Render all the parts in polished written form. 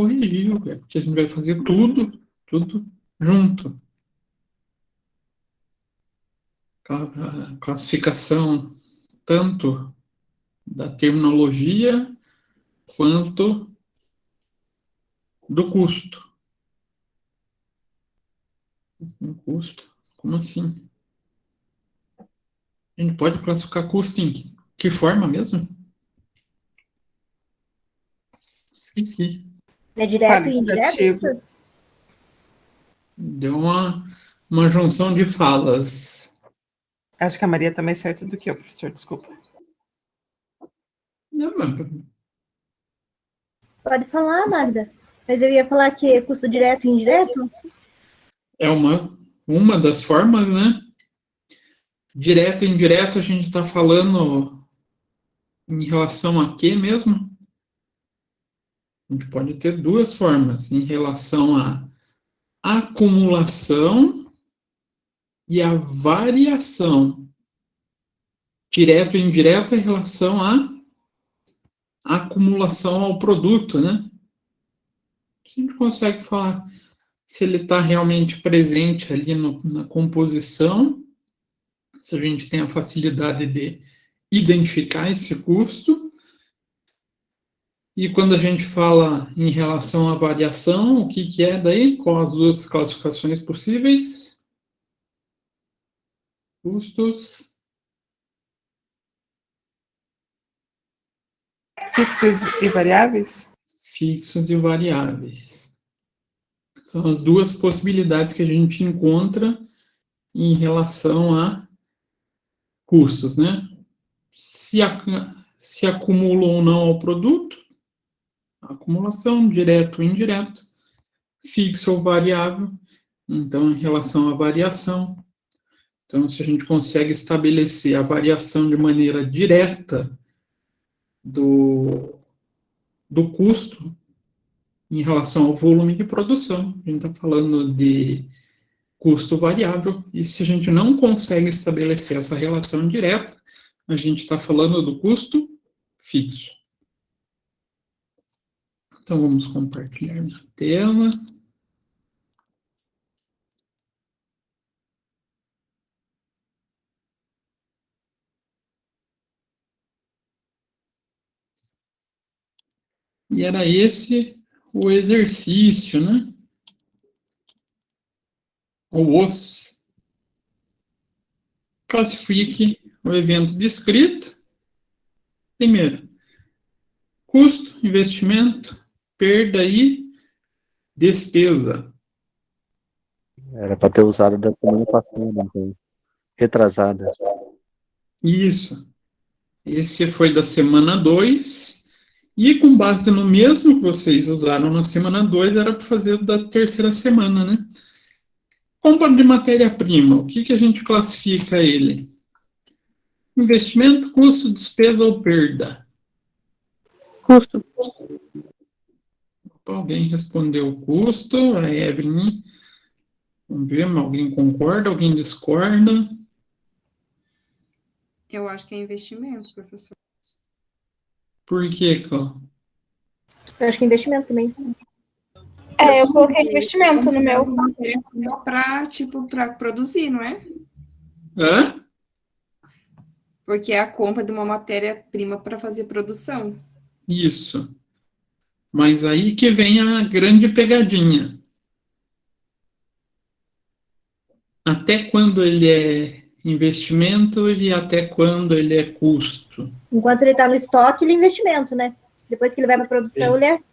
corrigiu, porque a gente vai fazer tudo junto. A classificação tanto da terminologia quanto do custo. Um custo? Como assim? A gente pode classificar custo em que forma mesmo? Esqueci. É direto e indireto? Qualitativo. Deu uma junção de falas. Acho que a Maria está mais certa do que eu, professor, desculpa. Não, mas Pode falar, Magda. Mas eu ia falar que é custo direto e indireto. é uma das formas, né? Direto e indireto, a gente está falando em relação a quê mesmo? A gente pode ter duas formas, em relação à acumulação e à variação. Direto e indireto em relação à acumulação ao produto, né? A gente consegue falar se ele está realmente presente ali na composição, se a gente tem a facilidade de identificar esse custo. E quando a gente fala em relação à variação, o que é daí? Com as duas classificações possíveis? Custos Fixos e variáveis? fixos e variáveis. São as duas possibilidades que a gente encontra em relação a custos, né? Se acumula ou não ao produto, acumulação, direto ou indireto, fixo ou variável, então em relação à variação. Então, se a gente consegue estabelecer a variação de maneira direta do custo em relação ao volume de produção, a gente está falando de custo variável, e se a gente não consegue estabelecer essa relação direta, a gente está falando do custo fixo. Então, vamos compartilhar na tela. E era esse o exercício, né? Ou os. Classifique o evento descrito. Primeiro, custo, investimento, perda e despesa. Era para ter usado da semana passada, então. Retrasada. Isso. Esse foi da semana 2. E com base no mesmo que vocês usaram na semana 2, era para fazer da terceira semana, né? Compra de matéria-prima. O que a gente classifica ele? Investimento, custo, despesa ou perda? Custo. Alguém respondeu o custo. A Evelyn. Vamos ver, alguém concorda, alguém discorda? Eu acho que é investimento, professor. Por quê, Cláudia? Eu acho que é investimento também. Eu coloquei investimento no meu. Para produzir, não é? Hã? Porque é a compra de uma matéria-prima para fazer produção. Isso. Mas aí que vem a grande pegadinha. Até quando ele é investimento e até quando ele é custo? Enquanto ele está no estoque, ele é investimento, né? Depois que ele vai para a produção, ele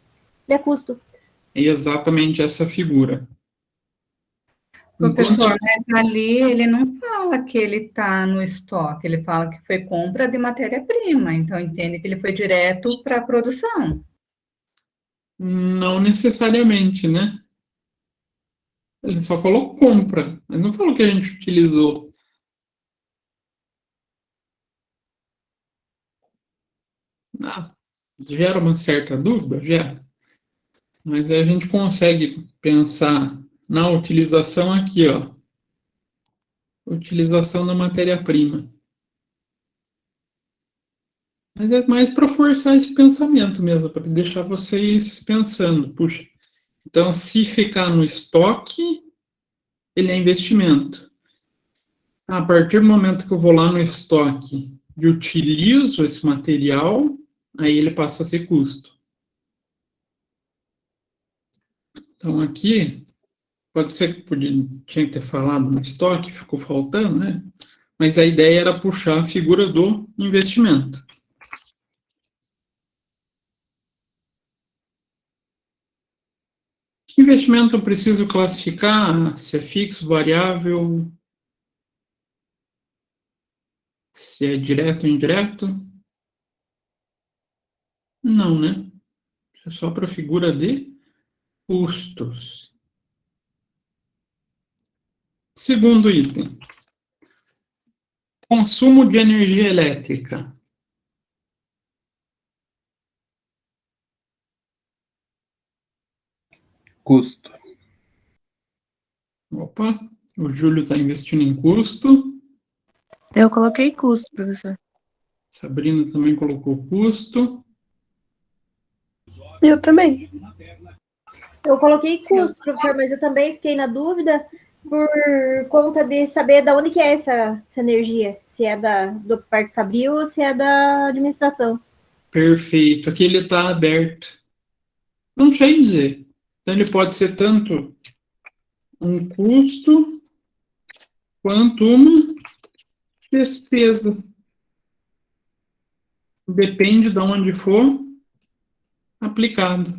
é custo. É exatamente essa figura. Professor, mas ali ele não fala que ele está no estoque, ele fala que foi compra de matéria-prima, então entende que ele foi direto para a produção. Não necessariamente, né? Ele só falou compra, mas não falou que a gente utilizou. Ah, gera uma certa dúvida? Gera. Mas a gente consegue pensar na utilização aqui, ó. Utilização da matéria-prima. Mas é mais para forçar esse pensamento mesmo, para deixar vocês pensando, puxa, então se ficar no estoque, ele é investimento. A partir do momento que eu vou lá no estoque e utilizo esse material, aí ele passa a ser custo. Então aqui, pode ser que tinha que ter falado no estoque, ficou faltando, né? Mas a ideia era puxar a figura do investimento. Investimento eu preciso classificar se é fixo, variável, se é direto ou indireto. Não, né? É só para a figura de custos. Segundo item. Consumo de energia elétrica. Custo. Opa, o Júlio está investindo em custo. Eu coloquei custo, professor. Sabrina também colocou custo. Eu também. Eu coloquei custo, professor, mas eu também fiquei na dúvida por conta de saber de onde que é essa energia. Se é do Parque Fabril ou se é da administração. Perfeito. Aqui ele está aberto. Não sei dizer. Então, ele pode ser tanto um custo quanto uma despesa. Depende de onde for aplicado.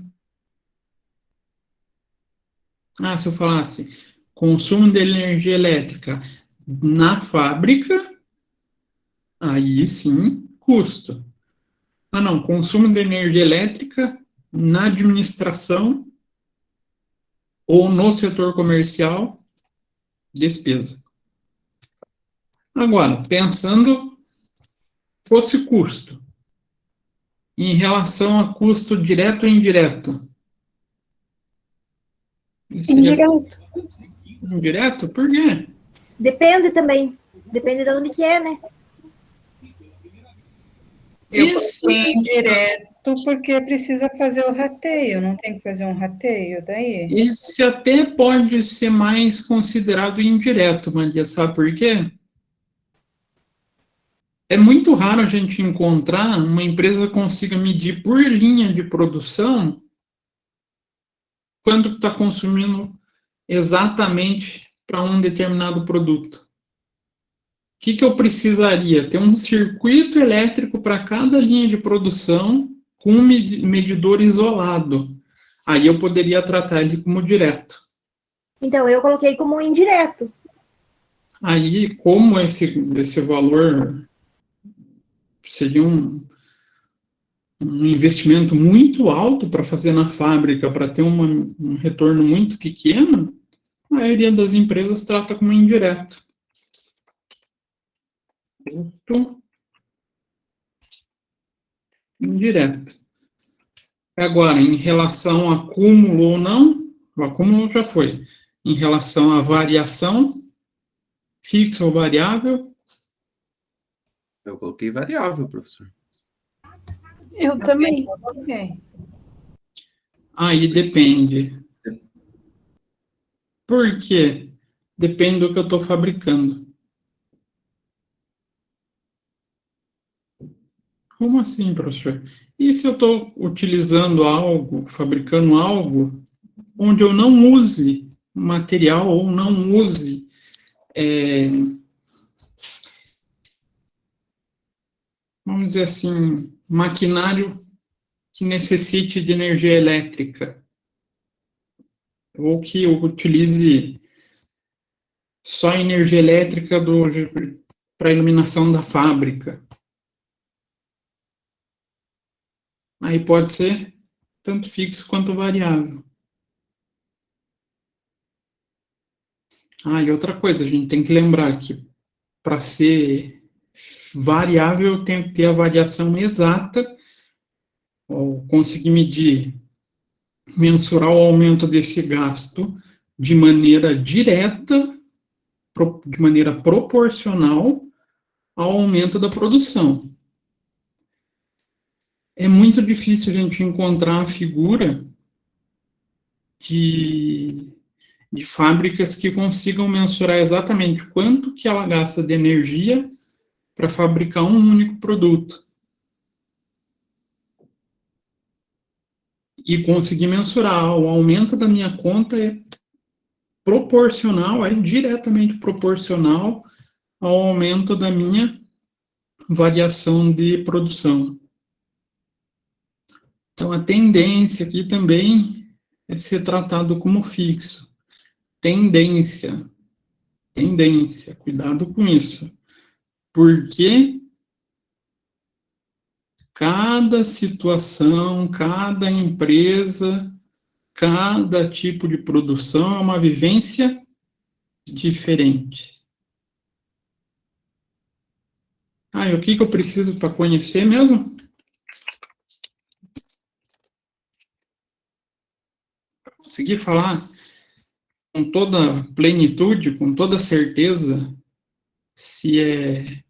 Se eu falasse consumo de energia elétrica na fábrica, aí sim, custo. Não, consumo de energia elétrica na administração ou no setor comercial, despesa. Agora, pensando, fosse custo, em relação a custo direto ou indireto? Indireto. Indireto? Por quê? Depende também. Depende de onde que é, né? Eu coloquei indireto porque precisa fazer o rateio, não tem que fazer um rateio daí? Esse até pode ser mais considerado indireto, Maria, sabe por quê? É muito raro a gente encontrar uma empresa que consiga medir por linha de produção quanto está consumindo exatamente para um determinado produto. O que eu precisaria? Ter um circuito elétrico para cada linha de produção com um medidor isolado. Aí eu poderia tratar ele como direto. Então, eu coloquei como indireto. Aí, como esse valor seria um investimento muito alto para fazer na fábrica, para ter um retorno muito pequeno, a maioria das empresas trata como indireto. Custo indireto. Agora, em relação a acúmulo ou não, o acúmulo já foi. Em relação à variação, fixa ou variável? Eu coloquei variável, professor. Eu também. Ok. Aí depende. Por quê? Depende do que eu estou fabricando. Como assim, professor? E se eu estou utilizando algo, fabricando algo, onde eu não use material ou não use vamos dizer assim, maquinário que necessite de energia elétrica, ou que eu utilize só energia elétrica para iluminação da fábrica. Aí pode ser tanto fixo quanto variável. E outra coisa, a gente tem que lembrar que para ser variável, eu tenho que ter a variação exata, ou conseguir medir, mensurar o aumento desse gasto de maneira direta, de maneira proporcional ao aumento da produção. é muito difícil a gente encontrar a figura de fábricas que consigam mensurar exatamente quanto que ela gasta de energia para fabricar um único produto. E conseguir mensurar o aumento da minha conta é proporcional, é diretamente proporcional ao aumento da minha variação de produção. Então, a tendência aqui também é ser tratado como fixo. Tendência, cuidado com isso. Porque cada situação, cada empresa, cada tipo de produção é uma vivência diferente. E o que eu preciso para conhecer mesmo? Para conseguir falar com toda plenitude, com toda certeza, se é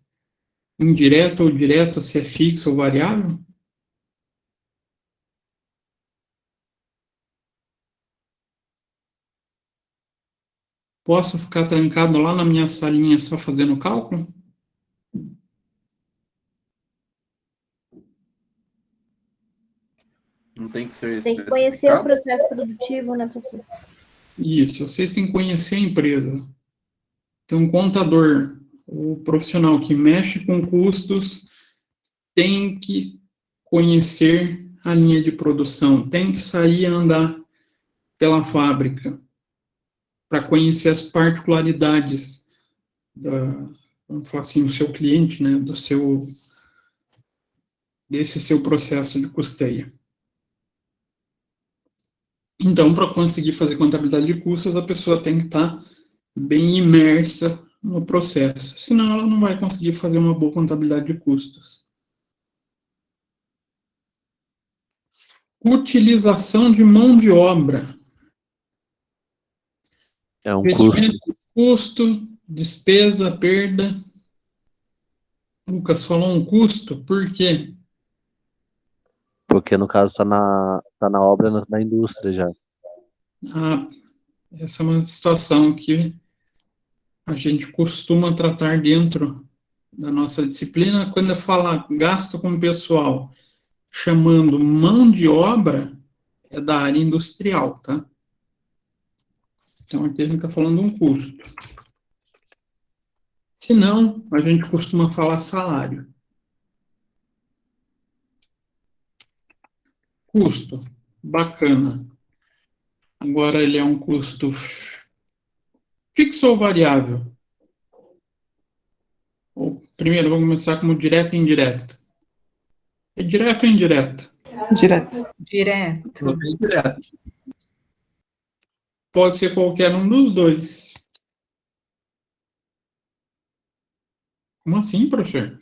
indireto ou direto, se é fixo ou variável? Posso ficar trancado lá na minha salinha só fazendo cálculo? Não tem que ser Tem que conhecer o especificado? processo produtivo, né, professor? Isso, vocês têm que conhecer a empresa. Então, o contador, o profissional que mexe com custos, tem que conhecer a linha de produção, tem que sair a andar pela fábrica para conhecer as particularidades vamos falar assim, do seu cliente, né, desse seu processo de custeio. Então, para conseguir fazer contabilidade de custos, a pessoa tem que estar bem imersa no processo, senão ela não vai conseguir fazer uma boa contabilidade de custos. Utilização de mão de obra. É um custo. Custo, despesa, perda. Lucas falou um custo, por quê? Porque no caso tá na obra na indústria já. Essa é uma situação que a gente costuma tratar dentro da nossa disciplina. Quando eu falar gasto com pessoal, chamando mão de obra, é da área industrial, tá? Então, aqui a gente está falando de um custo. Se não, a gente costuma falar salário. Custo, bacana. Agora, ele é um custo fixo ou variável? Primeiro, vamos começar como direto e indireto. É direto ou indireto? Direto. Direto. Direto. Pode ser qualquer um dos dois. Como assim, professor?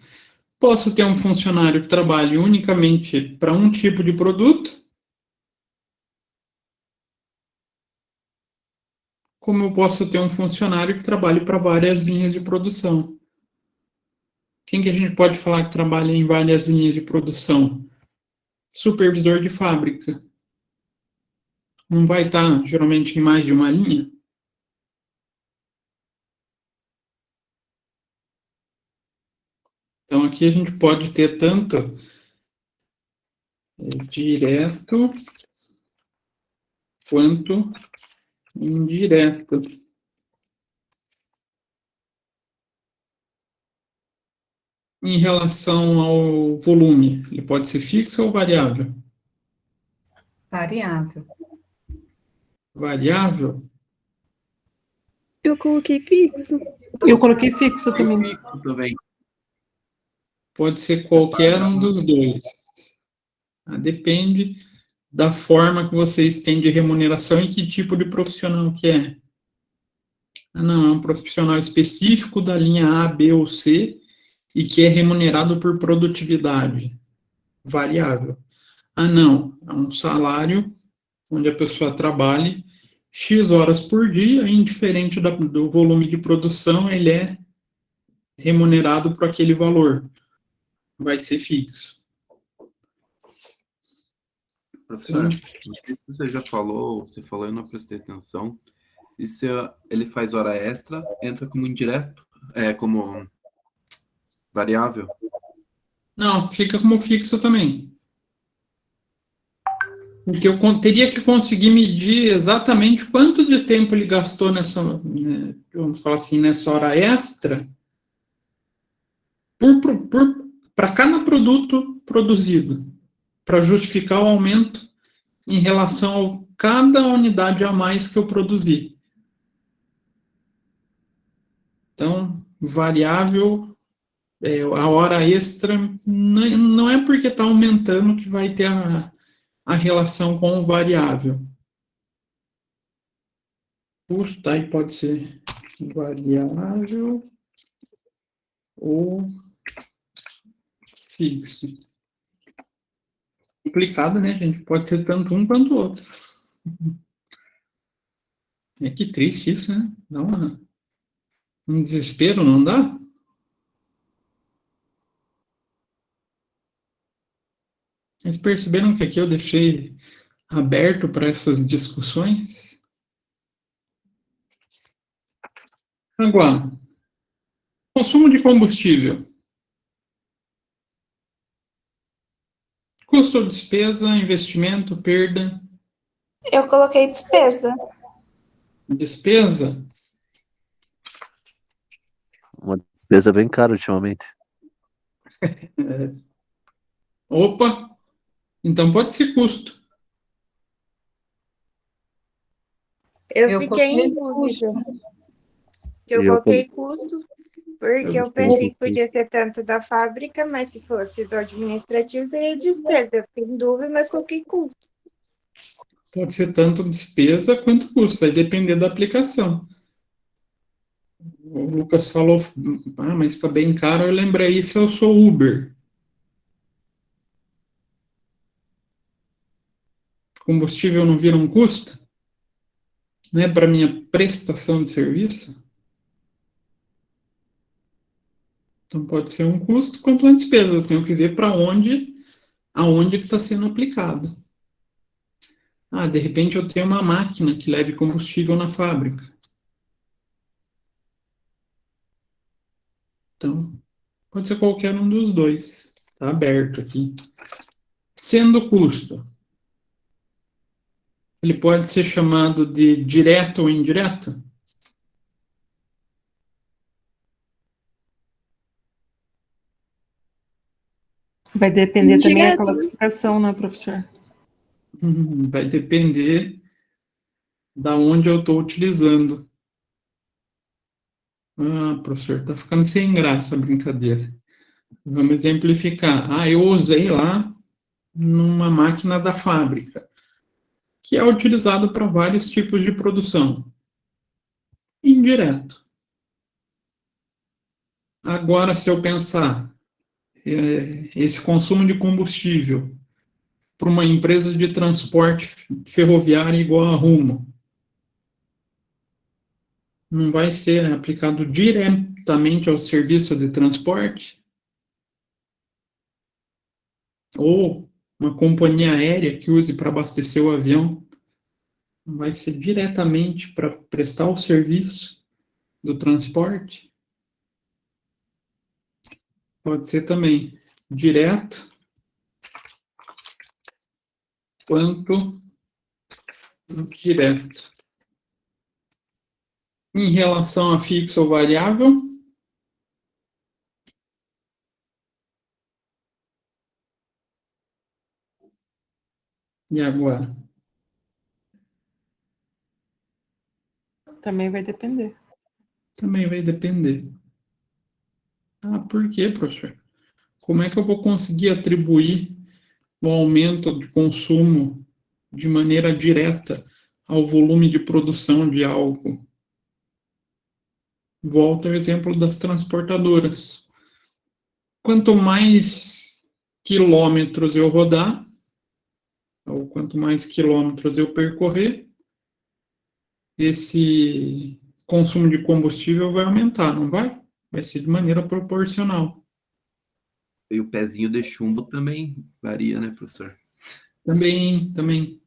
Posso ter um funcionário que trabalhe unicamente para um tipo de produto, como eu posso ter um funcionário que trabalhe para várias linhas de produção. Quem que a gente pode falar que trabalha em várias linhas de produção? Supervisor de fábrica. Não vai estar, geralmente, em mais de uma linha? Então, aqui a gente pode ter tanto direto quanto indireto. Em relação ao volume, ele pode ser fixo ou variável? Variável. Variável? Eu coloquei fixo. Eu coloquei fixo também. Fixo também. Pode ser qualquer um dos dois. Depende da forma que vocês têm de remuneração e que tipo de profissional que é. Não, é um profissional específico da linha A, B ou C e que é remunerado por produtividade. Variável. Não, é um salário onde a pessoa trabalhe X horas por dia, indiferente do volume de produção, ele é remunerado por aquele valor. Vai ser fixo. Professor, não sei se você já falou, se falou, eu não prestei atenção. E se ele faz hora extra, entra como indireto, como variável? Não, fica como fixo também. Porque eu teria que conseguir medir exatamente quanto de tempo ele gastou nessa, né, vamos falar assim, nessa hora extra, para cada produto produzido, para justificar o aumento em relação a cada unidade a mais que eu produzi. Então, variável, a hora extra, não é porque está aumentando que vai ter a relação com o variável. Custo, aí pode ser variável ou fixo. Complicado, né, gente? Pode ser tanto um quanto o outro. Que triste isso, né? Dá um desespero, não dá? Vocês perceberam que aqui eu deixei aberto para essas discussões? Agora, consumo de combustível. Custo ou despesa, investimento, perda. Eu coloquei despesa. Despesa? Uma despesa bem cara ultimamente. Opa! Então pode ser custo. Eu fiquei em dúvida. Eu coloquei custo, porque eu pensei que podia ser tanto da fábrica, mas se fosse do administrativo, seria despesa. Eu fiquei em dúvida, mas coloquei custo. Pode ser tanto despesa quanto custo, vai depender da aplicação. O Lucas falou, mas está bem caro, eu lembrei, se eu sou Uber. Combustível não vira um custo? Não é para minha prestação de serviço? Então pode ser um custo quanto uma despesa, eu tenho que ver para aonde que está sendo aplicado. De repente eu tenho uma máquina que leve combustível na fábrica. Então, pode ser qualquer um dos dois. Está aberto aqui. Sendo custo, ele pode ser chamado de direto ou indireto? Vai depender também da Indireto, né? classificação, né, professor? Vai depender da onde eu estou utilizando. Professor, está ficando sem graça a brincadeira. Vamos exemplificar. Eu usei lá numa máquina da fábrica, que é utilizado para vários tipos de produção. Indireto. Agora, se eu pensar esse consumo de combustível para uma empresa de transporte ferroviário igual a Rumo, não vai ser aplicado diretamente ao serviço de transporte? Ou uma companhia aérea que use para abastecer o avião, não vai ser diretamente para prestar o serviço do transporte? Pode ser também direto quanto indireto. Em relação a fixo ou variável, e agora? Também vai depender. Também vai depender. Por quê, professor? Como é que eu vou conseguir atribuir o aumento de consumo de maneira direta ao volume de produção de algo? Volto ao exemplo das transportadoras. Quanto mais quilômetros eu rodar, ou quanto mais quilômetros eu percorrer, esse consumo de combustível vai aumentar, não vai? Vai ser de maneira proporcional. E o pezinho de chumbo também varia, né, professor? Também.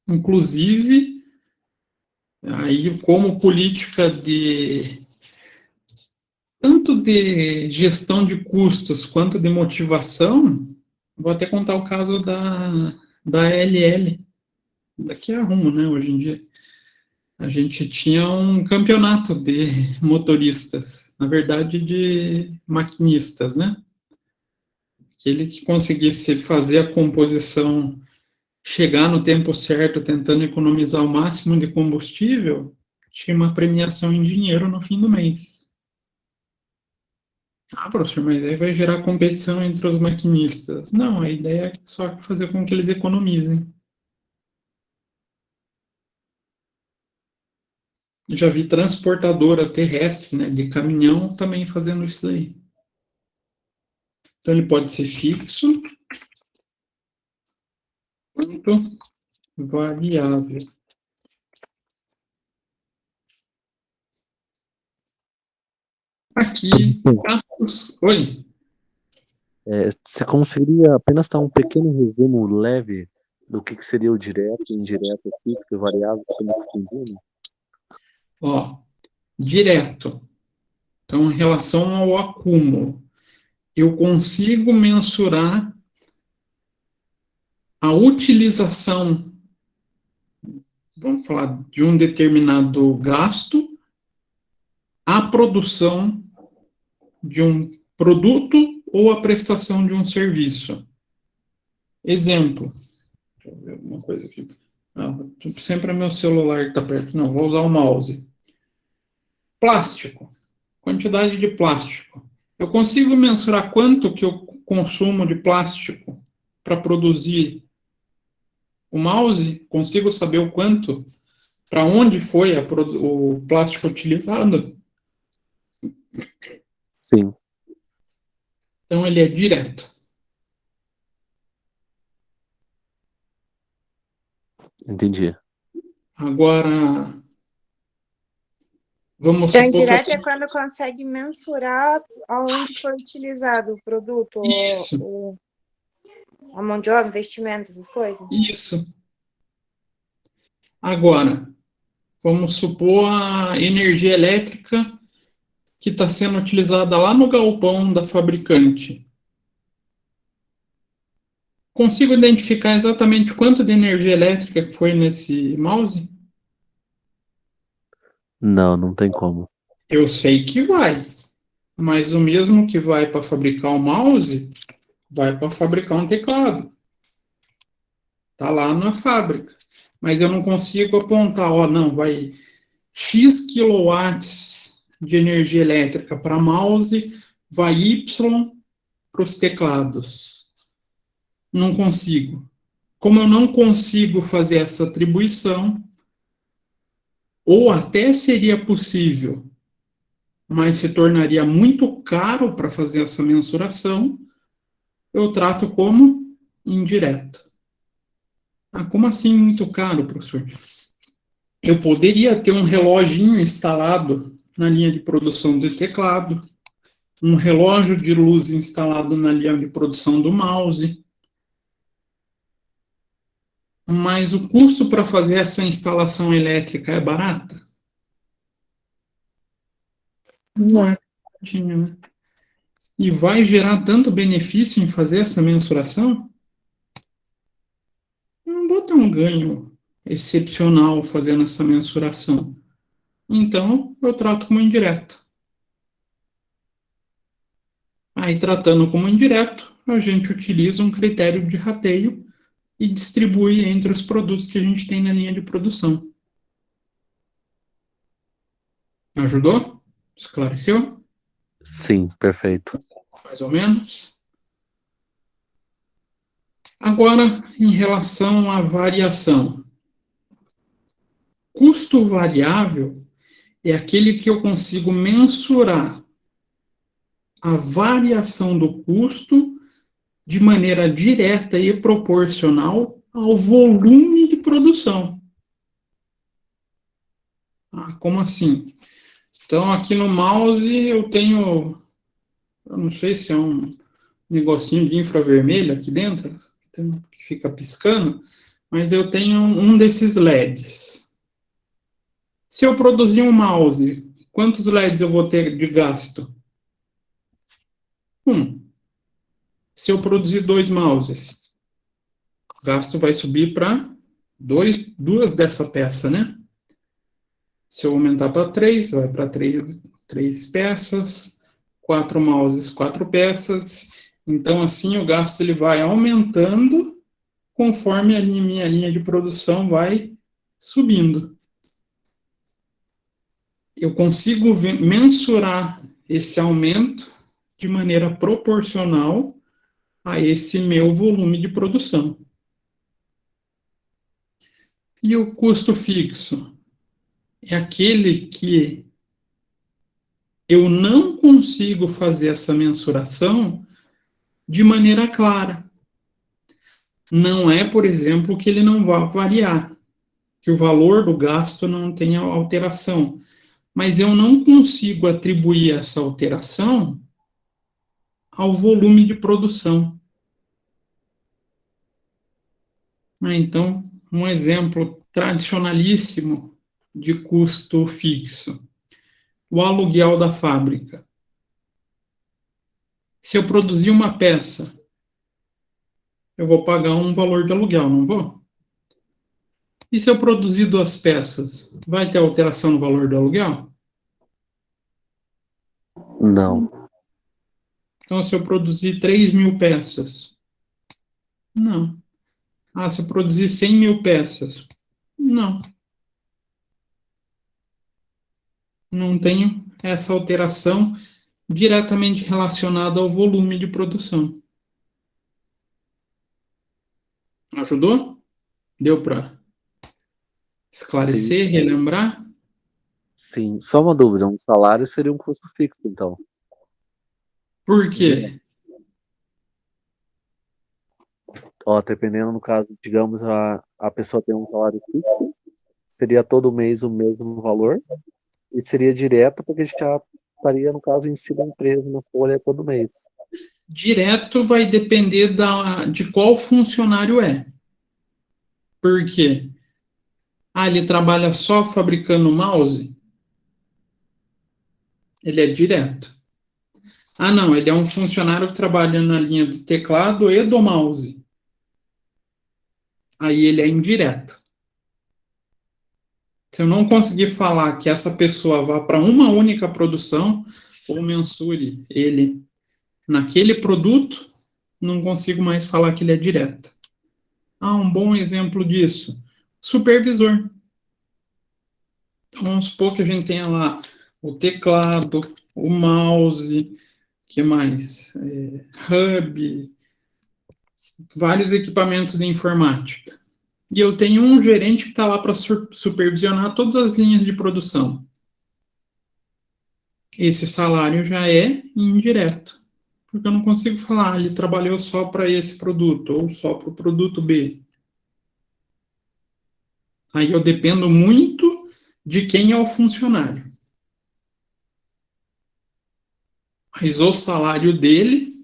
Inclusive, aí como política tanto de gestão de custos quanto de motivação, vou até contar o caso da ALL, daqui a Rumo, né, hoje em dia. A gente tinha um campeonato de motoristas, na verdade de maquinistas, né? Aquele que conseguisse fazer a composição, chegar no tempo certo, tentando economizar o máximo de combustível, tinha uma premiação em dinheiro no fim do mês. Ah, professor, mas aí vai gerar competição entre os maquinistas. Não, a ideia é só fazer com que eles economizem. Já vi transportadora terrestre, né, de caminhão, também fazendo isso aí. Então, ele pode ser fixo, quanto variável. Aqui, gastos. Oi. Você conseguiria apenas dar um pequeno resumo leve do que seria o direto, indireto, fixo e variável que estamos discutindo? Ó, direto. Então, em relação ao acúmulo, eu consigo mensurar a utilização, vamos falar, de um determinado gasto, a produção de um produto ou a prestação de um serviço. Exemplo. Deixa eu ver alguma coisa aqui. Sempre é meu celular que está perto. Não, vou usar o mouse. Plástico. Quantidade de plástico. Eu consigo mensurar quanto que eu consumo de plástico para produzir o mouse? Consigo saber o quanto? Para onde foi o plástico utilizado? Sim. Então, ele é direto. Entendi. Agora, vamos Então, supor direto que... é quando consegue mensurar aonde foi utilizado o produto, Isso. a mão de obra, investimento, essas coisas? Isso. Agora, vamos supor a energia elétrica que está sendo utilizada lá no galpão da fabricante. Consigo identificar exatamente quanto de energia elétrica que foi nesse mouse? Não tem como. Eu sei que vai, mas o mesmo que vai para fabricar o mouse, vai para fabricar um teclado. Está lá na fábrica. Mas eu não consigo apontar, não, vai X quilowatts de energia elétrica para mouse, vai Y para os teclados. Não consigo. Como eu não consigo fazer essa atribuição, ou até seria possível, mas se tornaria muito caro para fazer essa mensuração, eu trato como indireto. Como assim muito caro, professor? Eu poderia ter um reloginho instalado na linha de produção do teclado, um relógio de luz instalado na linha de produção do mouse, mas o custo para fazer essa instalação elétrica é barato? Não é baratinho, né? E vai gerar tanto benefício em fazer essa mensuração? Não vou ter um ganho excepcional fazendo essa mensuração. Então, eu trato como indireto. Aí, tratando como indireto, a gente utiliza um critério de rateio e distribui entre os produtos que a gente tem na linha de produção. Ajudou? Esclareceu? Sim, perfeito. Mais ou menos. Agora, em relação à variação. Custo variável é aquele que eu consigo mensurar a variação do custo de maneira direta e proporcional ao volume de produção. Como assim? Então, aqui no mouse eu tenho, eu não sei se é um negocinho de infravermelho aqui dentro, que fica piscando, mas eu tenho um desses LEDs. Se eu produzir um mouse, quantos LEDs eu vou ter de gasto? Se eu produzir 2 mouses, o gasto vai subir para 2 dessa peça, né? Se eu aumentar para 3, vai para 3 peças, 4 mouses, 4 peças. Então, assim, o gasto ele vai aumentando conforme a minha linha de produção vai subindo. Eu consigo mensurar esse aumento de maneira proporcional a esse meu volume de produção. E o custo fixo? É aquele que eu não consigo fazer essa mensuração de maneira clara. Não é, por exemplo, que ele não vá variar, que o valor do gasto não tenha alteração, mas eu não consigo atribuir essa alteração ao volume de produção. Então, um exemplo tradicionalíssimo de custo fixo: o aluguel da fábrica. Se eu produzir uma peça, eu vou pagar um valor de aluguel, não vou? E se eu produzir 2 peças, vai ter alteração no valor do aluguel? Não. Então, se eu produzir 3.000 peças, não. Se eu produzir 100.000 peças, não. Não tenho essa alteração diretamente relacionada ao volume de produção. Ajudou? Deu para esclarecer, Sim. relembrar? Sim. Só uma dúvida, um salário seria um custo fixo, então. Por quê? Dependendo, no caso, digamos, a pessoa tem um salário fixo, seria todo mês o mesmo valor, e seria direto, porque já estaria, no caso, em si da empresa, na folha todo mês. Direto vai depender de qual funcionário é. Por quê? Ele trabalha só fabricando mouse? Ele é direto. Não, ele é um funcionário que trabalha na linha do teclado e do mouse. Aí ele é indireto. Se eu não conseguir falar que essa pessoa vá para uma única produção, ou mensure ele naquele produto, não consigo mais falar que ele é direto. Um bom exemplo disso: supervisor. Então, vamos supor que a gente tenha lá o teclado, o mouse, que mais? Hub, vários equipamentos de informática. E eu tenho um gerente que está lá para supervisionar todas as linhas de produção. Esse salário já é indireto, porque eu não consigo falar, ele trabalhou só para esse produto, ou só para o produto B. Aí eu dependo muito de quem é o funcionário. Mas o salário dele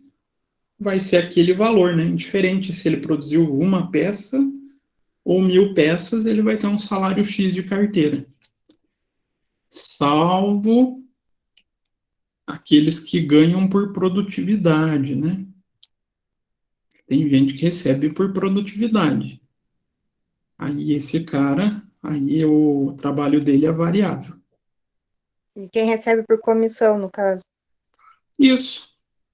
vai ser aquele valor, né? Indiferente se ele produziu uma peça ou 1.000 peças, ele vai ter um salário X de carteira. Salvo aqueles que ganham por produtividade, né? Tem gente que recebe por produtividade. Aí esse cara, aí o trabalho dele é variável. E quem recebe por comissão, no caso? Isso.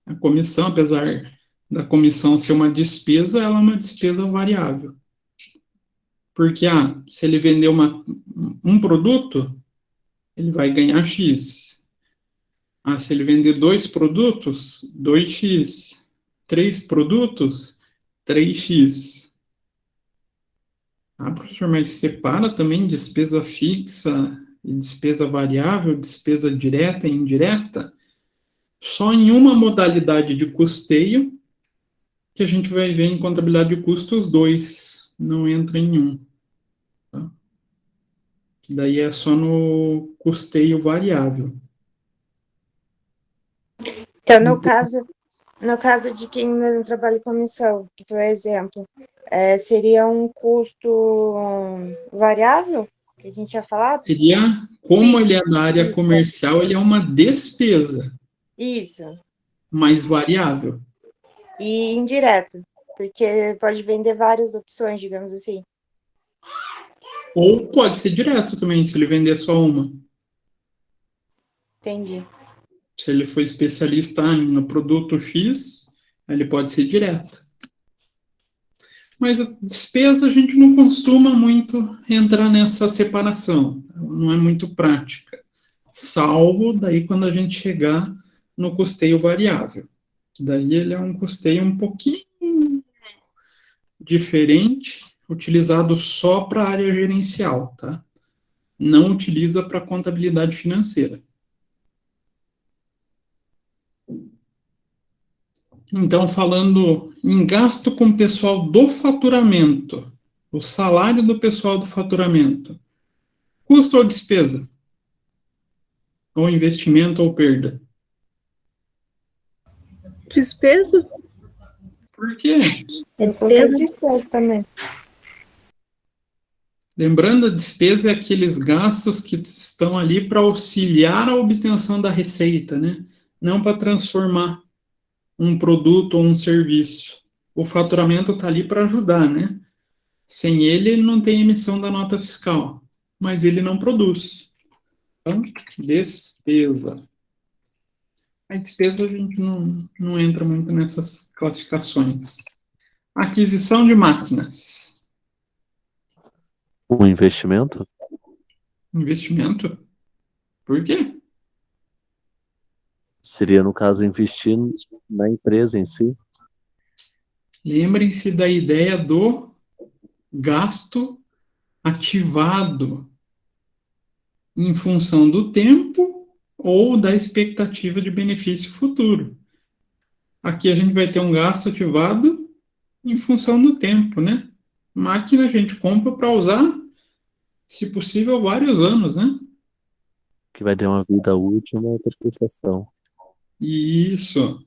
A comissão, apesar da comissão ser uma despesa, ela é uma despesa variável. Porque, se ele vender um produto, ele vai ganhar X. Se ele vender 2 produtos, 2x. 3 produtos, 3x. Professor, mas separa também despesa fixa e despesa variável, despesa direta e indireta? Só em uma modalidade de custeio que a gente vai ver em contabilidade de custos 2, não entra em um. Tá? Que daí é só no custeio variável. Então, no caso, No caso de quem não trabalha com comissão, que por exemplo, seria um custo variável, que a gente tinha falado? Seria, como Fixo, ele é da área isso. comercial, ele é uma despesa, Isso. mais variável. E indireto, porque pode vender várias opções, digamos assim. Ou pode ser direto também, se ele vender só uma. Entendi. Se ele for especialista no produto X, ele pode ser direto. Mas a despesa a gente não costuma muito entrar nessa separação. Não é muito prática. Salvo daí quando a gente chegar no custeio variável. Daí ele é um custeio um pouquinho diferente, utilizado só para a área gerencial, tá? Não utiliza para contabilidade financeira. Então, falando em gasto com o pessoal do faturamento, o salário do pessoal do faturamento, custo ou despesa? Ou investimento ou perda? Despesa? Por quê? Eu coloquei despesa também. Lembrando, a despesa é aqueles gastos que estão ali para auxiliar a obtenção da receita, né? Não para transformar um produto ou um serviço. O faturamento está ali para ajudar, né? Sem ele, não tem emissão da nota fiscal, mas ele não produz. Então, despesa. A despesa a gente não entra muito nessas classificações. Aquisição de máquinas. Um investimento? Investimento? Por quê? Seria, no caso, investir na empresa em si. Lembrem-se da ideia do gasto ativado em função do tempo ou da expectativa de benefício futuro. Aqui a gente vai ter um gasto ativado em função do tempo, né? Máquina a gente compra para usar, se possível, vários anos, né? Que vai ter uma vida útil, uma depreciação. Isso.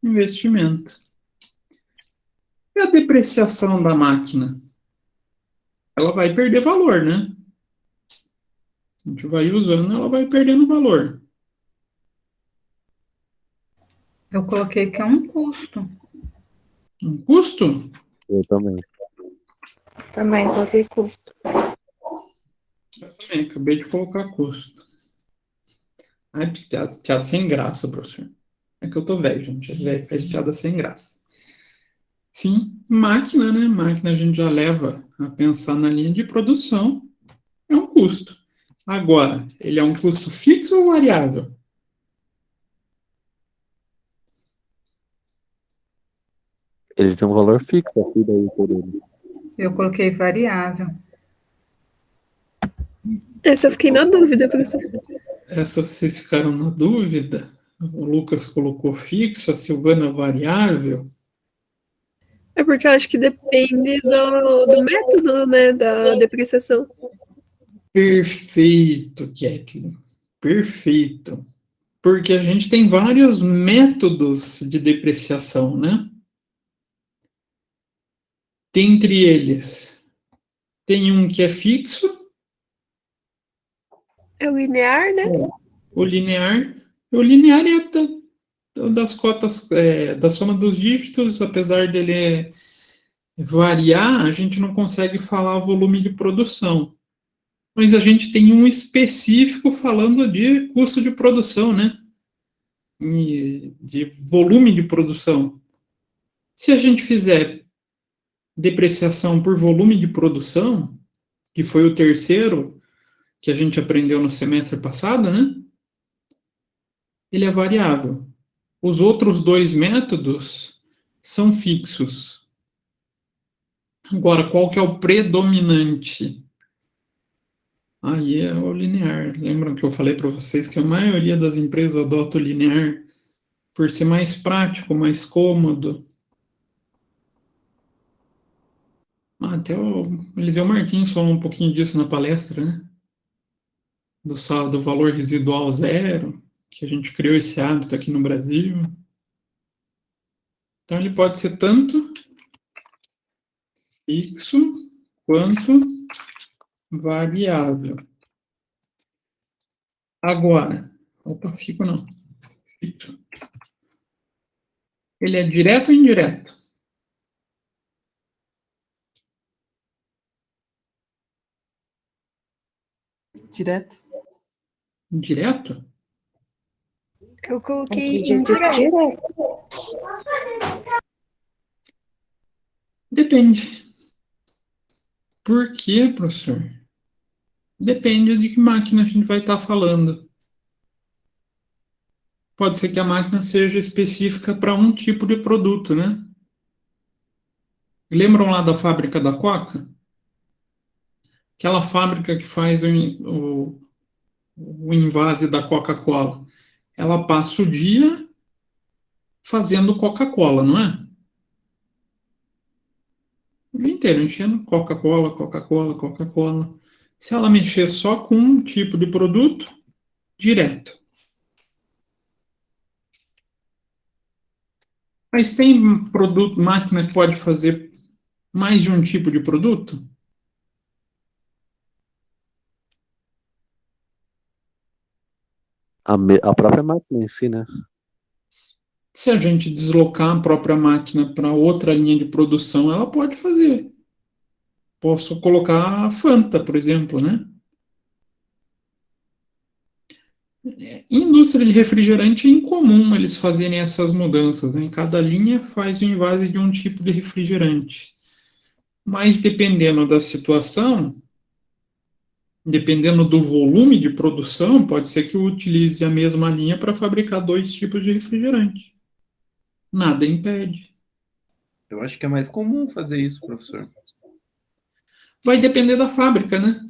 Investimento. E a depreciação da máquina? Ela vai perder valor, né? A gente vai usando, ela vai perdendo valor. Eu coloquei que é um custo. Um custo? Eu também. Também coloquei custo. Eu também, acabei de colocar custo. Ai, piada sem graça, professor. É que eu tô velho, gente. Velho faz piada sem graça. Sim, máquina, né? Máquina a gente já leva a pensar na linha de produção. É um custo. Agora, ele é um custo fixo ou variável? Ele tem um valor fixo aqui daí por ele. Eu coloquei variável. Essa eu fiquei na dúvida, professor. Essa vocês ficaram na dúvida? O Lucas colocou fixo, a Silvana variável. É porque eu acho que depende do método, né, da depreciação. Perfeito, Kathleen. Perfeito. Porque a gente tem vários métodos de depreciação, né? Dentre eles, tem um que é fixo. É o linear, né? O linear. O linear é das cotas, da soma dos dígitos, apesar dele variar, a gente não consegue falar volume de produção. Mas a gente tem um específico falando de custo de produção, né? De volume de produção. Se a gente fizer depreciação por volume de produção, que foi o terceiro que a gente aprendeu no semestre passado, né? Ele é variável. Os outros dois métodos são fixos. Agora, qual que é o predominante? Aí é o linear. Lembram que eu falei para vocês que a maioria das empresas adota o linear por ser mais prático, mais cômodo. Até o Eliseu Martins falou um pouquinho disso na palestra, né? Do valor residual zero, que a gente criou esse hábito aqui no Brasil. Então, ele pode ser tanto fixo quanto variável. Agora, fixo não. Fixo. Ele é direto ou indireto? Direto. Direto? Eu coloquei Acredito que indireto. Depende. Por quê, professor? Depende de que máquina a gente vai estar falando. Pode ser que a máquina seja específica para um tipo de produto, né? Lembram lá da fábrica da Coca? Aquela fábrica que faz o invase da Coca-Cola. Ela passa o dia fazendo Coca-Cola, não é? O dia inteiro enchendo Coca-Cola, Coca-Cola, Coca-Cola. Se ela mexer só com um tipo de produto, direto. Mas tem produto, máquina que pode fazer mais de um tipo de produto? A própria máquina em si, né? Se a gente deslocar a própria máquina para outra linha de produção, ela pode fazer. Posso colocar a Fanta, por exemplo, né? Em indústria de refrigerante é incomum eles fazerem essas mudanças, né? Cada linha faz o invase de um tipo de refrigerante. Mas dependendo da situação, dependendo do volume de produção, pode ser que eu utilize a mesma linha para fabricar 2 tipos de refrigerante. Nada impede. Eu acho que é mais comum fazer isso, professor. Vai depender da fábrica, né?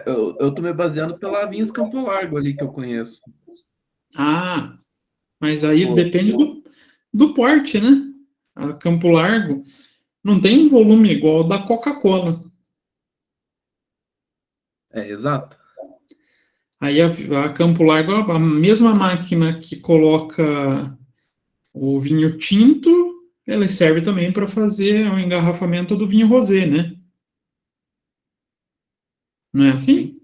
Eu tô me baseando pela Vinhos Campo Largo ali que eu conheço. Ah, mas aí Pô. depende do porte, né? A Campo Largo não tem um volume igual ao da Coca-Cola. Exato. Aí a Campo Largo é a mesma máquina que coloca o vinho tinto, ela serve também para fazer o engarrafamento do vinho rosé, né? Não é assim?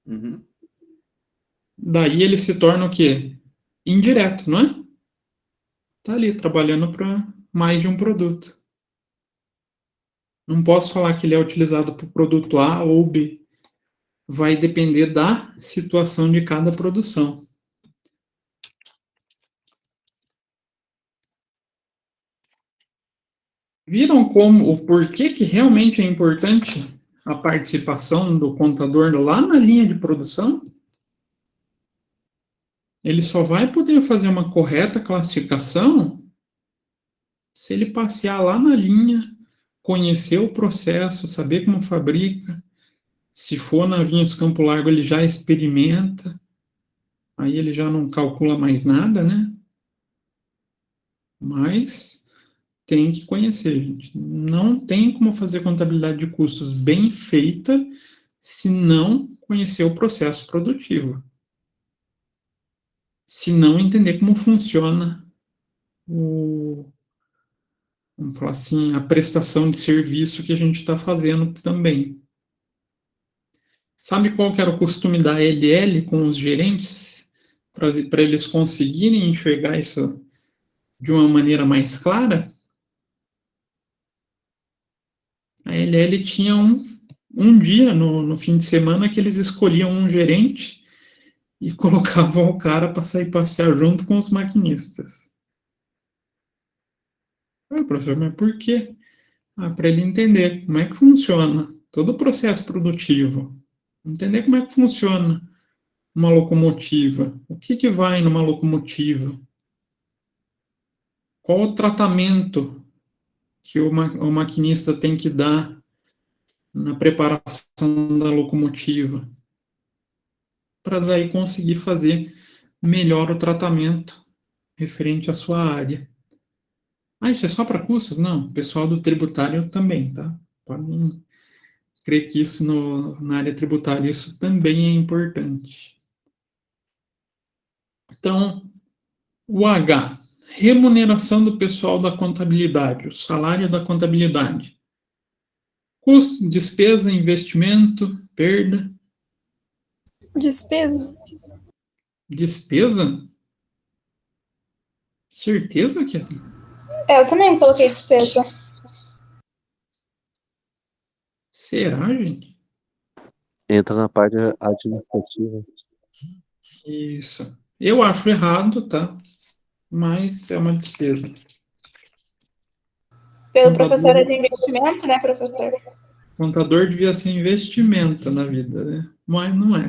Uhum. Daí ele se torna o quê? Indireto, não é? Tá ali trabalhando para mais de um produto. Não posso falar que ele é utilizado para o produto A ou B. Vai depender da situação de cada produção. Viram como o porquê que realmente é importante a participação do contador lá na linha de produção? Ele só vai poder fazer uma correta classificação se ele passear lá na linha, conhecer o processo, saber como fabrica. Se for na Vinhos Campo Largo, ele já experimenta, aí ele já não calcula mais nada, né? Mas tem que conhecer, gente. Não tem como fazer contabilidade de custos bem feita se não conhecer o processo produtivo. Se não entender como funciona vamos falar assim, a prestação de serviço que a gente está fazendo também. Sabe qual que era o costume da LL com os gerentes? Para eles conseguirem enxergar isso de uma maneira mais clara? A LL tinha um dia no fim de semana que eles escolhiam um gerente e colocavam o cara para sair passear junto com os maquinistas. Professor, mas por quê? Para ele entender como é que funciona todo o processo produtivo. Entender como é que funciona uma locomotiva. O que vai numa locomotiva? Qual o tratamento que o maquinista tem que dar na preparação da locomotiva? Para daí conseguir fazer melhor o tratamento referente à sua área. Isso é só para custos? Não, o pessoal do tributário também, tá? Podem crer que isso na área tributária, isso também é importante. Então, o H, remuneração do pessoal da contabilidade, o salário da contabilidade. Custo, despesa, investimento, perda. Despesa? Despesa? Certeza que Eu também coloquei despesa. será, gente? Entra na parte administrativa. Isso. Eu acho errado, tá? Mas é uma despesa. Pelo professor é de investimento, né, professor? Contador devia ser investimento na vida, né? Mas não é.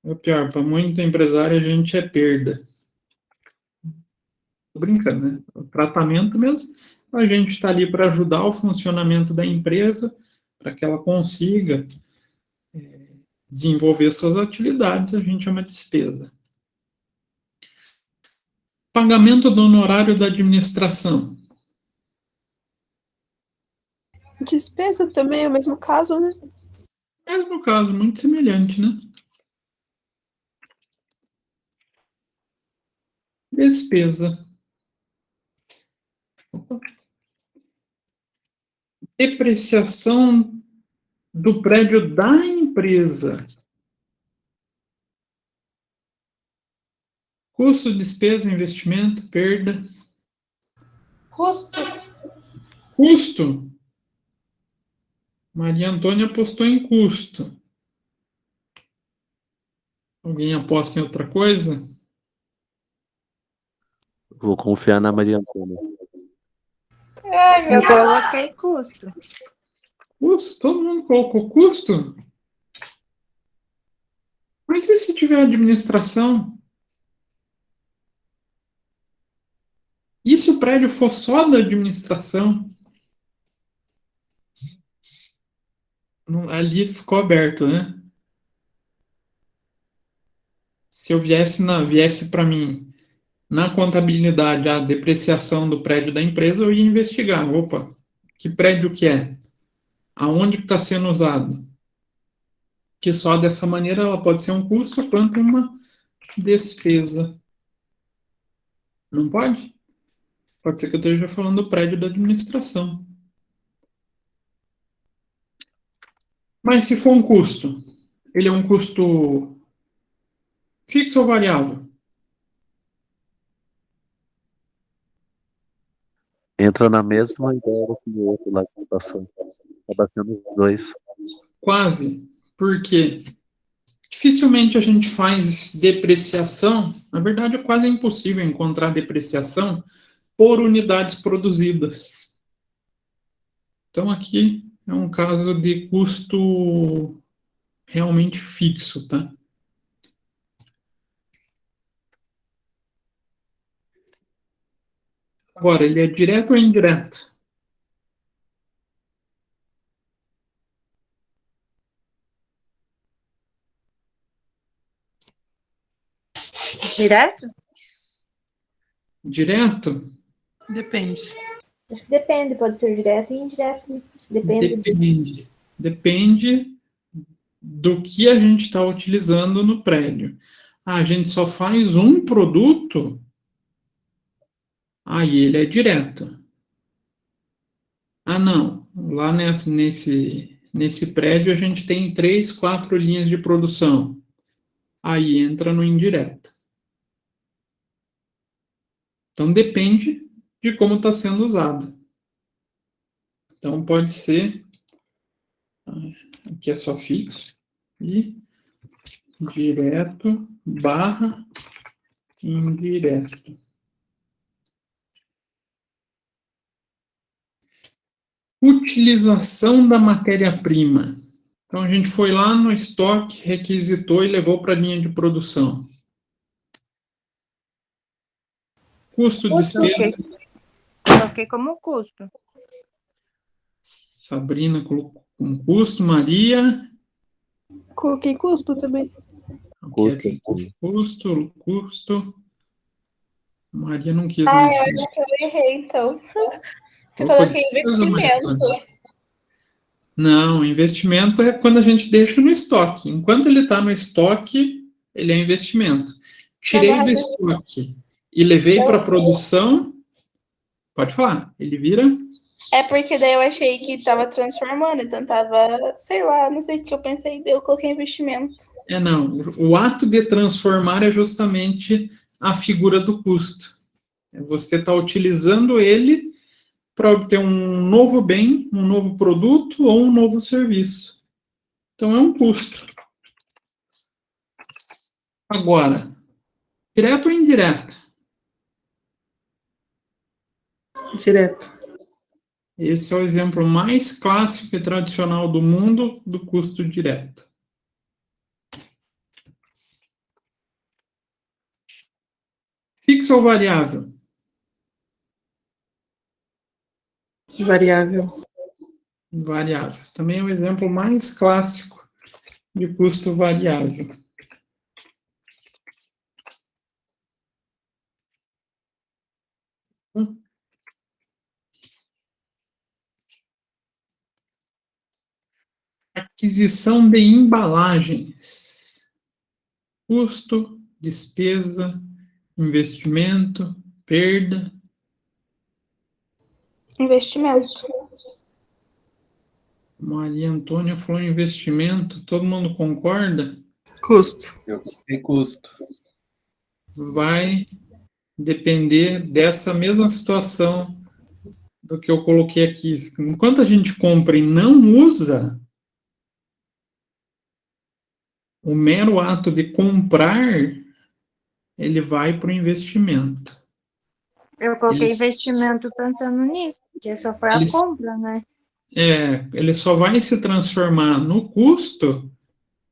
É pior, para muito empresário a gente é perda. Tô brincando, né? O tratamento mesmo, a gente está ali para ajudar o funcionamento da empresa, para que ela consiga desenvolver suas atividades, a gente chama de despesa. Pagamento do honorário da administração. Despesa também é o mesmo caso, né? Mesmo caso, muito semelhante, né? Despesa. Depreciação do prédio da empresa. Custo, despesa, investimento, perda. Custo. Custo. Maria Antônia apostou em custo. Alguém aposta em outra coisa? Vou confiar na Maria Antônia. Ai, Eu coloquei custo. Custo? Todo mundo colocou custo? Mas e se tiver administração? E se o prédio for só da administração? Ali ficou aberto, né? Se eu viesse para mim na contabilidade a depreciação do prédio da empresa, eu ia investigar. Opa, que prédio que é? Aonde que está sendo usado? Que só dessa maneira ela pode ser um custo quanto uma despesa. Não pode? Pode ser que eu esteja falando do prédio da administração. Mas se for um custo, ele é um custo fixo ou variável? Entra na mesma ideia que o outro lá de votação. Acaba sendo os dois. Quase. Porque dificilmente a gente faz depreciação. Na verdade, é quase impossível encontrar depreciação por unidades produzidas. Então, aqui é um caso de custo realmente fixo, tá? Agora, ele é direto ou indireto? Direto? Direto? Depende. Acho que depende, pode ser direto e indireto. Depende. Depende do que a gente está utilizando no prédio. A gente só faz um produto, aí ele é direto. Ah, não. Lá nesse prédio a gente tem 3, 4 linhas de produção. Aí entra no indireto. Então depende de como está sendo usado. Então pode ser, aqui é só fixo, e direto barra indireto. Utilização da matéria-prima. Então, a gente foi lá no estoque, requisitou e levou para a linha de produção. Custo, despesa. Coloquei como custo. Sabrina colocou um custo. Maria. Coloquei custo também. Custo. Maria não quis Ah, mais. eu acho que eu errei, então. Eu Opa, coloquei despesa, investimento. Não, investimento é quando a gente deixa no estoque. Enquanto ele está no estoque, ele é investimento. tirei do estoque e levei para a produção, pode falar, ele vira? É porque daí eu achei que estava transformando, então tava, sei lá, não sei o que eu pensei, daí eu coloquei investimento. Não, o ato de transformar é justamente a figura do custo. Você está utilizando ele para obter um novo bem, um novo produto ou um novo serviço. Então, é um custo. Agora, direto ou indireto? Direto. Esse é o exemplo mais clássico e tradicional do mundo do custo direto. Fixo ou variável? Variável. Variável. Também é o exemplo mais clássico de custo variável. Aquisição de embalagens. Custo, despesa, investimento, perda. Investimento. Maria Antônia falou investimento. Todo mundo concorda? Custo. Eu coloquei custo. Vai depender dessa mesma situação do que eu coloquei aqui. Enquanto a gente compra e não usa, o mero ato de comprar, ele vai para o investimento. Eu coloquei investimento pensando nisso, porque só foi a compra, né? Ele só vai se transformar no custo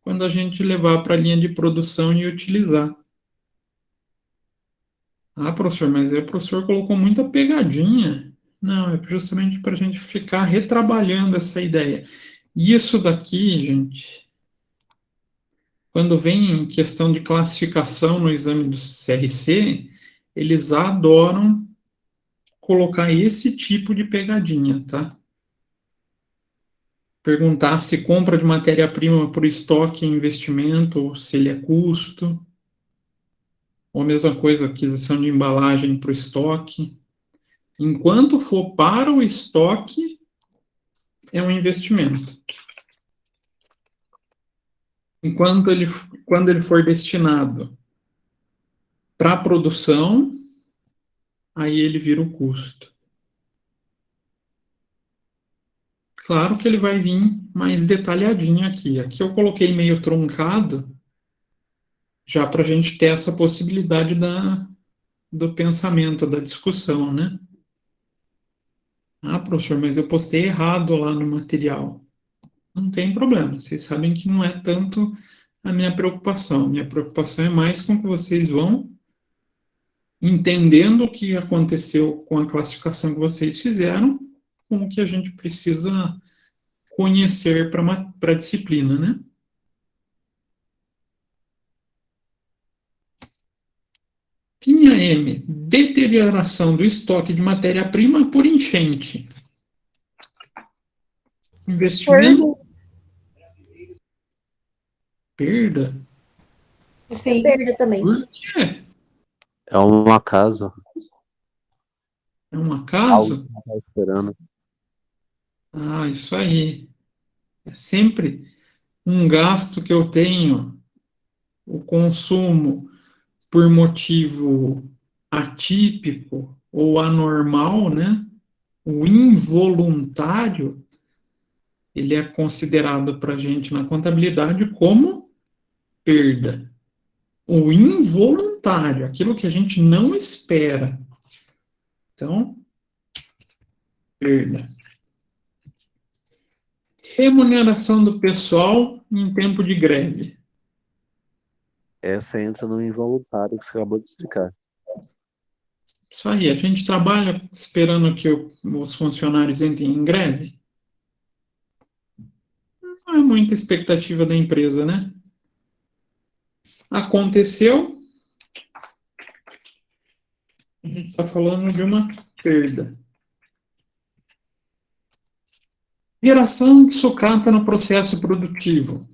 quando a gente levar para a linha de produção e utilizar. Ah, professor, mas aí o professor colocou muita pegadinha. Não, é justamente para a gente ficar retrabalhando essa ideia. Isso daqui, gente, quando vem em questão de classificação no exame do CRC, eles adoram colocar esse tipo de pegadinha, tá? Perguntar se compra de matéria-prima por estoque é investimento, ou se ele é custo. Ou a mesma coisa, aquisição de embalagem para o estoque. Enquanto for para o estoque, é um investimento. Quando ele for destinado para a produção, aí ele vira o custo. Claro que ele vai vir mais detalhadinho aqui. Aqui eu coloquei meio truncado, já para a gente ter essa possibilidade do pensamento, da discussão, né? Ah, professor, mas eu postei errado lá no material. Não tem problema, vocês sabem que não é tanto a minha preocupação. Minha preocupação é mais com que vocês vão entendendo o que aconteceu com a classificação que vocês fizeram, com o que a gente precisa conhecer para a disciplina, né? Linha M, deterioração do estoque de matéria-prima por enchente. Investimento. Perda? Sim. Perda também. Por quê? É um acaso. É um acaso? Algo que não tá esperando. Ah, isso aí. É sempre um gasto que eu tenho, o consumo por motivo atípico ou anormal, né? O involuntário, ele é considerado para a gente na contabilidade como perda. O involuntário, aquilo que a gente não espera. Então, perda. Remuneração do pessoal em tempo de greve. Essa entra no involuntário que você acabou de explicar. Isso aí, a gente trabalha esperando que os funcionários entrem em greve? Não é muita expectativa da empresa, né? Aconteceu, a gente está falando de uma perda. Geração de sucata no processo produtivo.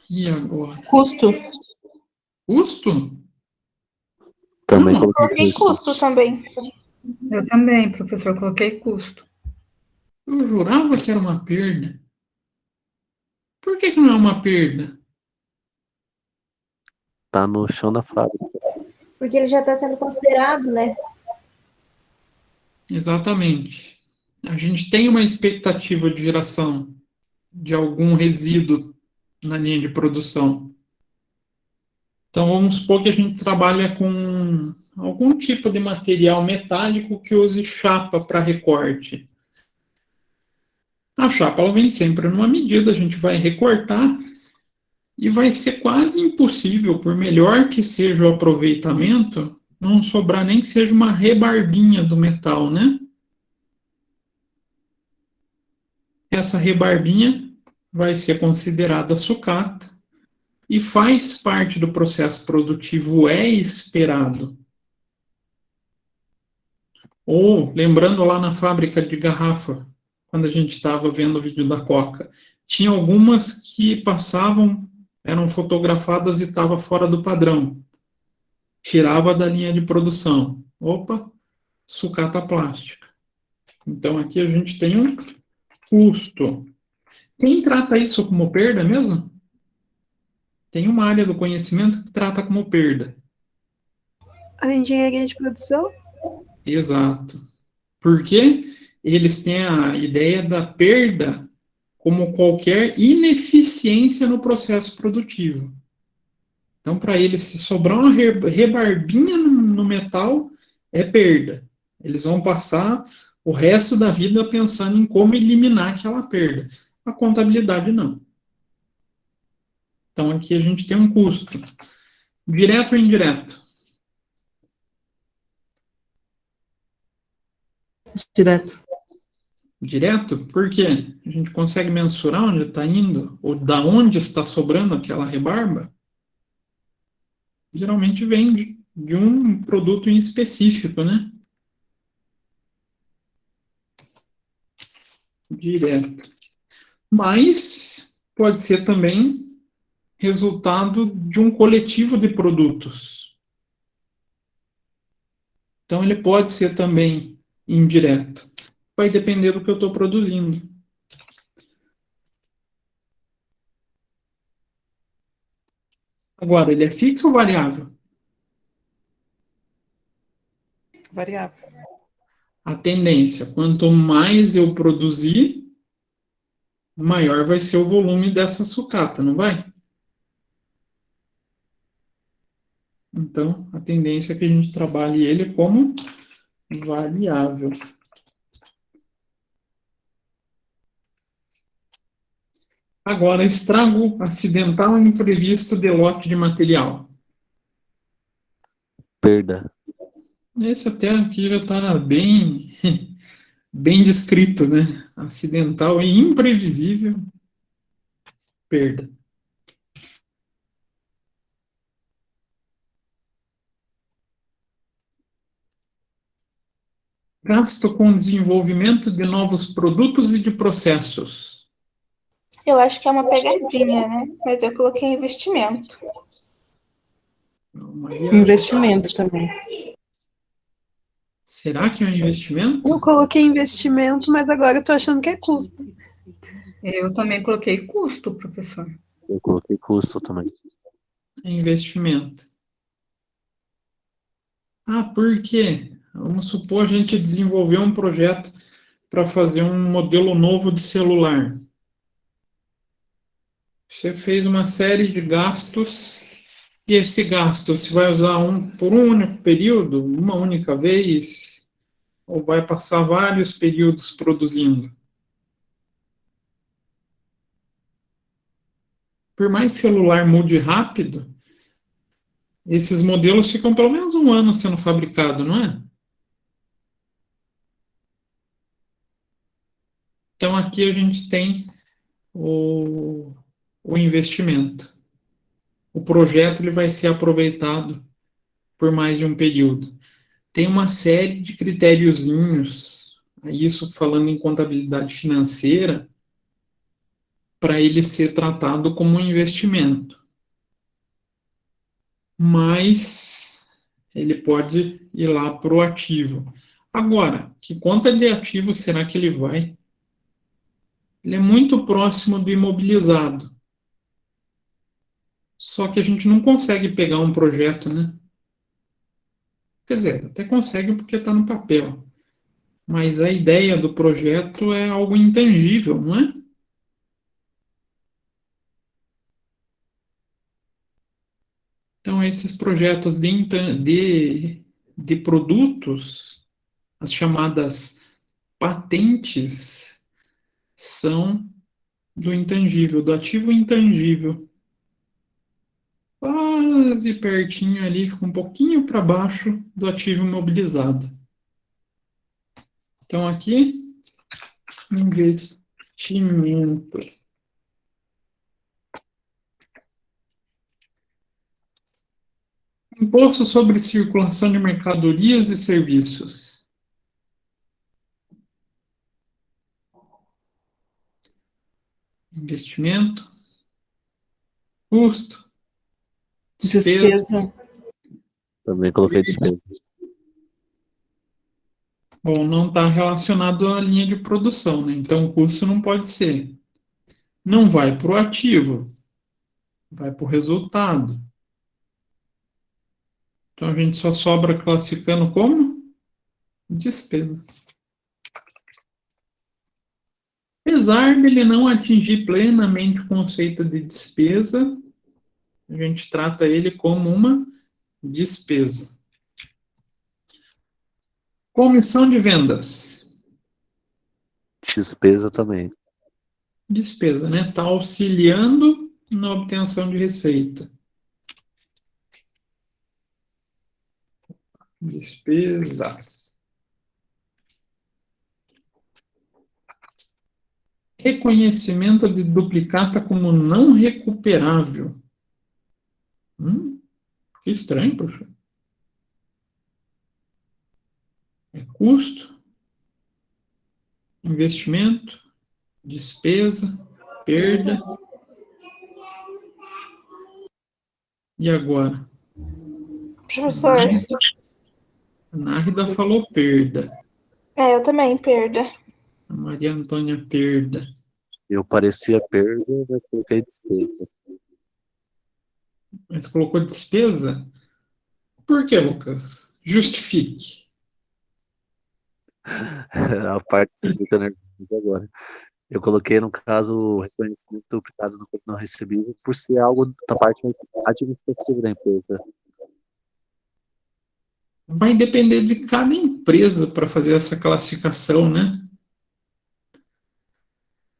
E agora? Custo. Custo? Também Não. Coloquei custo também. Eu também, professor, coloquei custo. Eu jurava que era uma perda. Por que não é uma perda? Tá no chão da fábrica. Porque ele já está sendo considerado, né? Exatamente. A gente tem uma expectativa de geração de algum resíduo na linha de produção. Então, vamos supor que a gente trabalha com algum tipo de material metálico que use chapa para recorte. A chapa ela vem sempre numa medida, a gente vai recortar e vai ser quase impossível, por melhor que seja o aproveitamento, não sobrar nem que seja uma rebarbinha do metal, né? Essa rebarbinha vai ser considerada sucata e faz parte do processo produtivo, é esperado. Ou, lembrando lá na fábrica de garrafa, quando a gente estava vendo o vídeo da Coca, tinha algumas que passavam, eram fotografadas e estavam fora do padrão. Tirava da linha de produção. Opa, sucata plástica. Então, aqui a gente tem um custo. Quem trata isso como perda mesmo? Tem uma área do conhecimento que trata como perda. A engenharia de produção? Exato. Porque eles têm a ideia da perda como qualquer ineficiência no processo produtivo. Então, para eles, se sobrar uma rebarbinha no metal, é perda. Eles vão passar o resto da vida pensando em como eliminar aquela perda. A contabilidade, não. Então, aqui a gente tem um custo. Direto ou indireto? Direto. Direto? Por quê? A gente consegue mensurar onde está indo, ou da onde está sobrando aquela rebarba? Geralmente vem de um produto em específico, né? Direto. Mas pode ser também resultado de um coletivo de produtos. Então, ele pode ser também indireto. Vai depender do que eu estou produzindo. Agora, ele é fixo ou variável? Variável. A tendência, quanto mais eu produzir, maior vai ser o volume dessa sucata, não vai? Então, a tendência é que a gente trabalhe ele como variável. Agora, estrago acidental e imprevisto de lote de material. Perda. Esse até aqui já está bem, bem descrito, né? Acidental e imprevisível, perda. Gasto com desenvolvimento de novos produtos e de processos. Eu acho que é uma pegadinha, né? Mas eu coloquei investimento. Investimento também. Será que é um investimento? Eu coloquei investimento, mas agora eu tô achando que é custo. Eu também coloquei custo, professor. Eu coloquei custo também. É investimento. Ah, por quê? Vamos supor a gente desenvolveu um projeto para fazer um modelo novo de celular. Você fez uma série de gastos e esse gasto você vai usar por um único período, uma única vez, ou vai passar vários períodos produzindo? Por mais que o celular mude rápido, esses modelos ficam pelo menos um ano sendo fabricados, não é? Então, aqui a gente tem o investimento. O projeto ele vai ser aproveitado por mais de um período. Tem uma série de critériozinhos, isso falando em contabilidade financeira, para ele ser tratado como um investimento. Mas ele pode ir lá para o ativo. Agora, que conta de ativo será que ele vai? Ele é muito próximo do imobilizado. Só que a gente não consegue pegar um projeto, né? Quer dizer, até consegue porque está no papel. Mas a ideia do projeto é algo intangível, não é? Então, esses projetos de produtos, as chamadas patentes, são do intangível, do ativo intangível. Quase pertinho ali, fica um pouquinho para baixo do ativo imobilizado. Então, aqui, investimento. Imposto sobre circulação de mercadorias e serviços. Investimento. Custo. Despesa. Também coloquei despesa. Bom, não está relacionado à linha de produção, né? Então, o custo não pode ser. Não vai para o ativo, vai para o resultado. Então, a gente só sobra classificando como despesa. Apesar dele não atingir plenamente o conceito de despesa, a gente trata ele como uma despesa. Comissão de vendas. Despesa também. Despesa, né? Está auxiliando na obtenção de receita. Despesas. Reconhecimento de duplicata como não recuperável. Que estranho, professor. É custo, investimento, despesa, perda. E agora? Professor. A Nárida falou perda. Eu também, perda. A Maria Antônia, perda. Eu parecia perda, mas coloquei despesa. Mas colocou despesa? Por que, Lucas? Justifique. A parte que você fica nervoso agora. Eu coloquei, no caso, o reconhecimento duplicado no não recebível por ser algo da parte administrativa da empresa. Vai depender de cada empresa para fazer essa classificação, né?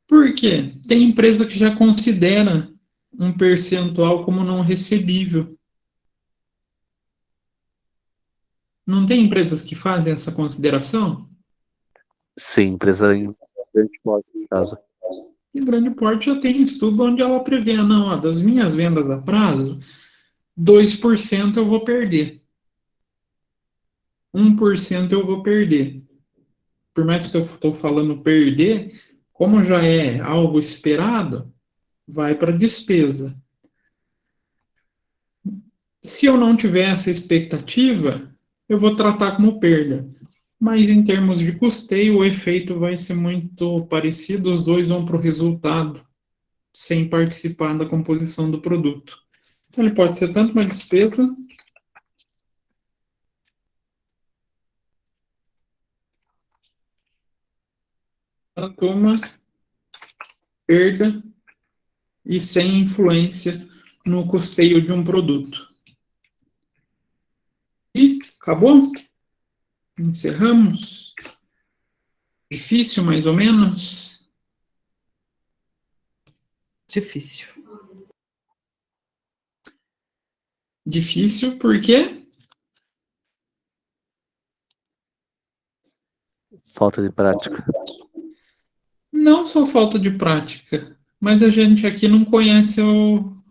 Por quê? Tem empresa que já considera um percentual como não recebível. Não tem empresas que fazem essa consideração? Sim, empresa em grande porte, no caso. Em grande porte já tem estudo onde ela prevê, não, ó, das minhas vendas a prazo, 2% eu vou perder. 1% eu vou perder. Por mais que eu estou falando perder, como já é algo esperado, vai para despesa. Se eu não tiver essa expectativa, eu vou tratar como perda. Mas em termos de custeio, o efeito vai ser muito parecido, os dois vão para o resultado, sem participar da composição do produto. Então, ele pode ser tanto uma despesa, quanto uma perda e sem influência no custeio de um produto. E acabou? Encerramos? Difícil, mais ou menos? Difícil. Difícil por quê? Falta de prática. Não só falta de prática, mas a gente aqui não conhece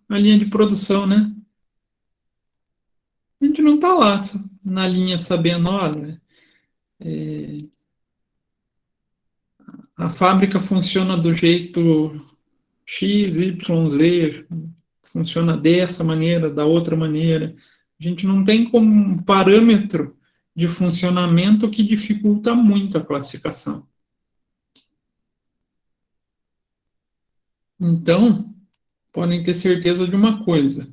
a linha de produção, né? A gente não está lá na linha sabendo, olha, a fábrica funciona do jeito X, Y, Z, funciona dessa maneira, da outra maneira. A gente não tem como um parâmetro de funcionamento que dificulta muito a classificação. Então, podem ter certeza de uma coisa.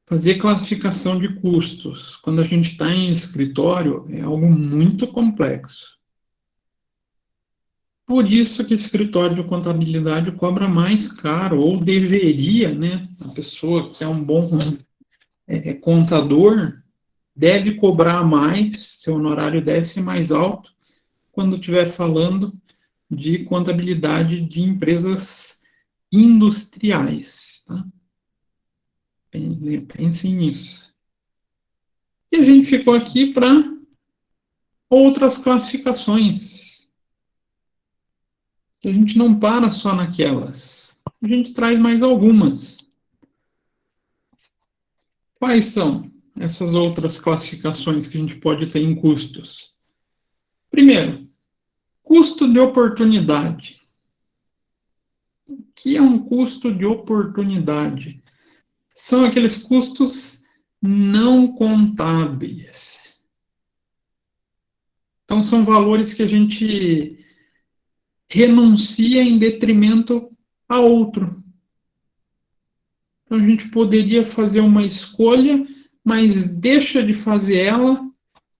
Fazer classificação de custos, quando a gente está em escritório, é algo muito complexo. Por isso que escritório de contabilidade cobra mais caro, ou deveria, né? A pessoa que é um bom contador deve cobrar mais, seu honorário deve ser mais alto, quando estiver falando de contabilidade de empresas industriais. Tá? Pensem nisso. E a gente ficou aqui para outras classificações. A gente não para só naquelas. A gente traz mais algumas. Quais são essas outras classificações que a gente pode ter em custos? Primeiro, custo de oportunidade. O que é um custo de oportunidade? São aqueles custos não contábeis. Então, são valores que a gente renuncia em detrimento a outro. Então, a gente poderia fazer uma escolha, mas deixa de fazer ela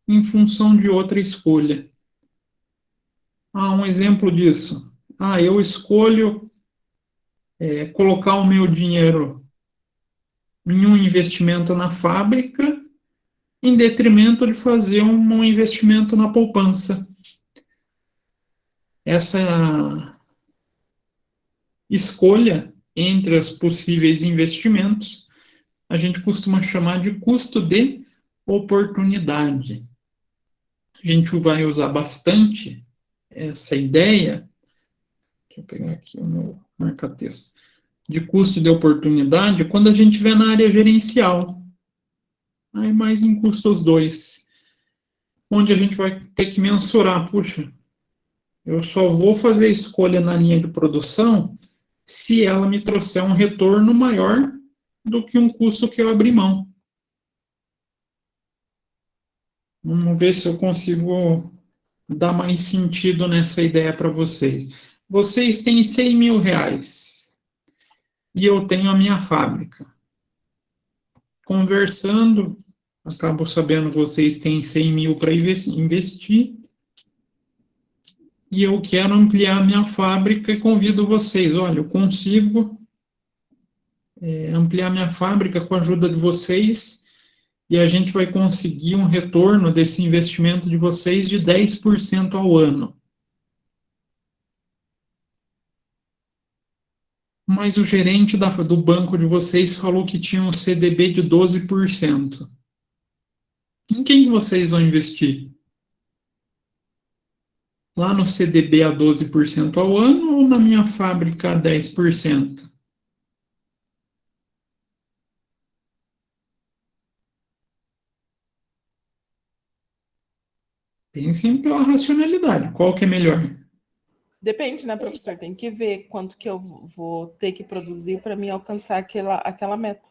em função de outra escolha. Um exemplo disso. Eu escolho colocar o meu dinheiro em um investimento na fábrica, em detrimento de fazer um investimento na poupança. Essa escolha entre os possíveis investimentos, a gente costuma chamar de custo de oportunidade. A gente vai usar bastante essa ideia, deixa eu pegar aqui o meu marca-texto, de custo de oportunidade, quando a gente vê na área gerencial. Aí mais em custos 2, onde a gente vai ter que mensurar, puxa, eu só vou fazer escolha na linha de produção se ela me trouxer um retorno maior do que um custo que eu abri mão. Vamos ver se eu consigo dar mais sentido nessa ideia para vocês. Vocês têm 100 mil reais e eu tenho a minha fábrica. Conversando, acabo sabendo que vocês têm 100 mil para investir e eu quero ampliar a minha fábrica e convido vocês. Olha, eu consigo ampliar minha fábrica com a ajuda de vocês e a gente vai conseguir um retorno desse investimento de vocês de 10% ao ano. Mas o gerente do banco de vocês falou que tinha um CDB de 12%. Em quem vocês vão investir? Lá no CDB a 12% ao ano ou na minha fábrica a 10%? Pensem pela racionalidade. Qual que é melhor? Depende, né, professor? Tem que ver quanto que eu vou ter que produzir para me alcançar aquela meta.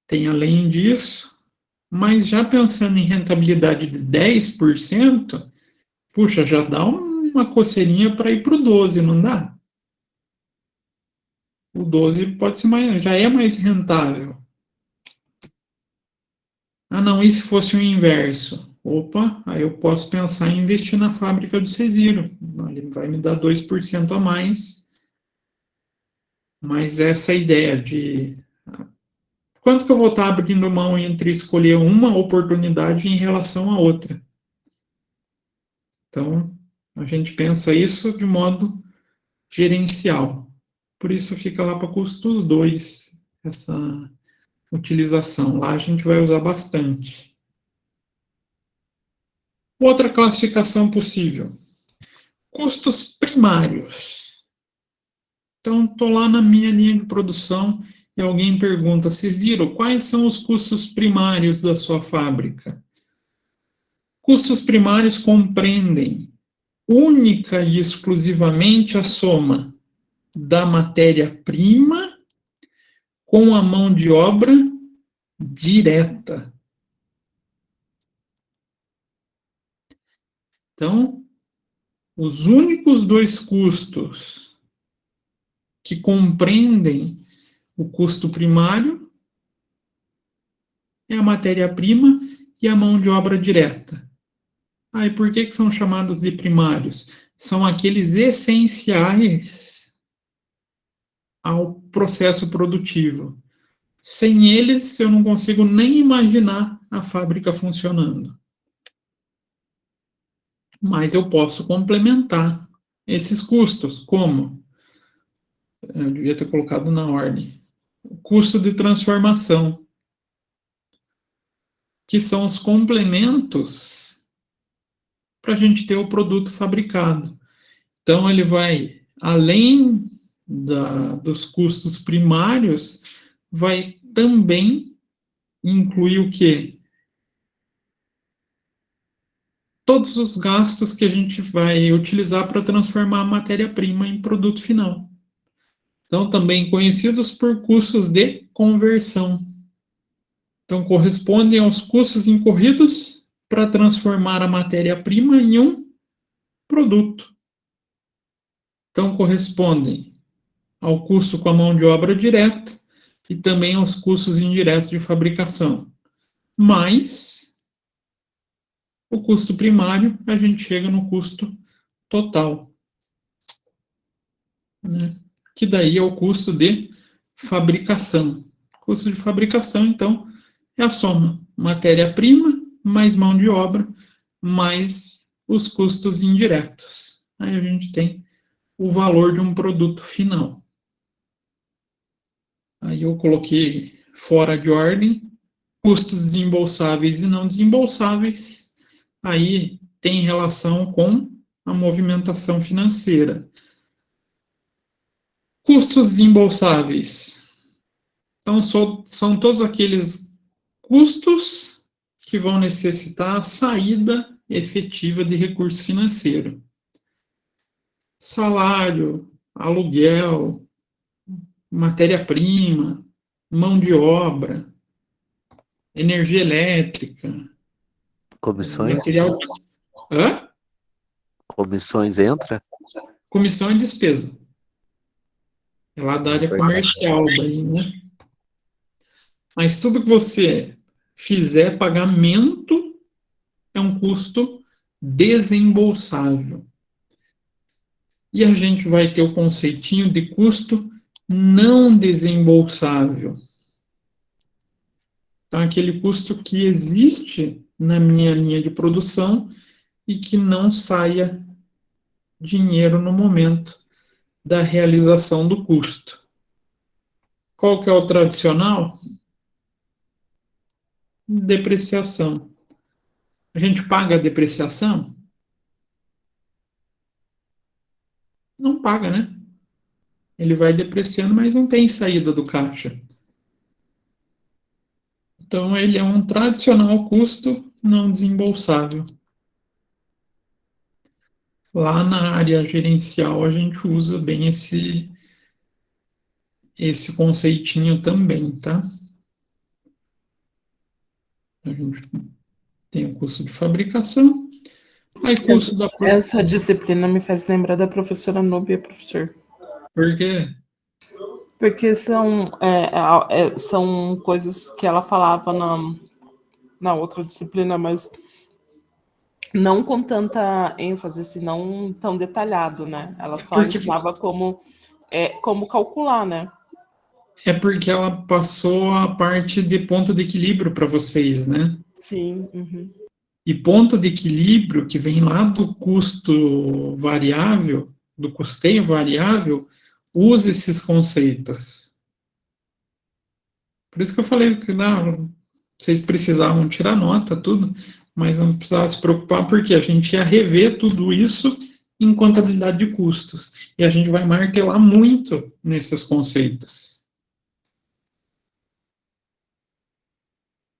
Tem além disso, mas já pensando em rentabilidade de 10%, puxa, já dá uma coceirinha para ir para o 12%, não dá? O 12% pode ser já é mais rentável. Não, e se fosse o inverso? Opa, aí eu posso pensar em investir na fábrica do Cesiro. Ele vai me dar 2% a mais. Mas essa ideia de quanto que eu vou estar abrindo mão entre escolher uma oportunidade em relação à outra? Então, a gente pensa isso de modo gerencial. Por isso fica lá para custos 2, essa utilização. Lá a gente vai usar bastante. Outra classificação possível. Custos primários. Então, estou lá na minha linha de produção e alguém pergunta, Cesiro, quais são os custos primários da sua fábrica? Custos primários compreendem única e exclusivamente a soma da matéria-prima com a mão de obra direta. Então, os únicos dois custos que compreendem o custo primário é a matéria-prima e a mão de obra direta. E por que são chamados de primários? São aqueles essenciais ao processo produtivo. Sem eles, eu não consigo nem imaginar a fábrica funcionando. Mas eu posso complementar esses custos. Como? Eu devia ter colocado na ordem. O custo de transformação, que são os complementos para a gente ter o produto fabricado. Então, ele vai, além dos custos primários, vai também incluir o quê? Todos os gastos que a gente vai utilizar para transformar a matéria-prima em produto final. Então, também conhecidos por custos de conversão. Então, correspondem aos custos incorridos para transformar a matéria-prima em um produto. Então, correspondem ao custo com a mão de obra direta e também aos custos indiretos de fabricação. Mas o custo primário, a gente chega no custo total, né? Que daí é o custo de fabricação. O custo de fabricação, então, é a soma matéria-prima mais mão de obra mais os custos indiretos. Aí a gente tem o valor de um produto final. Aí eu coloquei fora de ordem custos desembolsáveis e não desembolsáveis. Aí tem relação com a movimentação financeira. Custos desembolsáveis. Então, são todos aqueles custos que vão necessitar a saída efetiva de recurso financeiro. Salário, aluguel, matéria-prima, mão de obra, energia elétrica, Comissões? material. Hã? Comissões entra? Comissão e despesa. É lá da área comercial daí, né? Mas tudo que você fizer pagamento é um custo desembolsável. E a gente vai ter o conceitinho de custo não desembolsável. Então, aquele custo que existe na minha linha de produção e que não saia dinheiro no momento da realização do custo. Qual que é o tradicional? Depreciação. A gente paga a depreciação? Não paga, né? Ele vai depreciando, mas não tem saída do caixa. Então, ele é um tradicional custo não desembolsável. Lá na área gerencial, a gente usa bem esse conceitinho também, tá? A gente tem o custo de fabricação, aí custo da... Essa disciplina me faz lembrar da professora Núbia, professor. Por quê? Porque são coisas que ela falava na outra disciplina, mas não com tanta ênfase, assim, não tão detalhado, né? Ela só ensinava como calcular, né? É porque ela passou a parte de ponto de equilíbrio para vocês, né? Sim. Uhum. E ponto de equilíbrio, que vem lá do custo variável, do custeio variável, usa esses conceitos. Por isso que eu falei que não, vocês precisavam tirar nota, tudo, mas não precisava se preocupar, porque a gente ia rever tudo isso em contabilidade de custos. E a gente vai martelar muito nesses conceitos.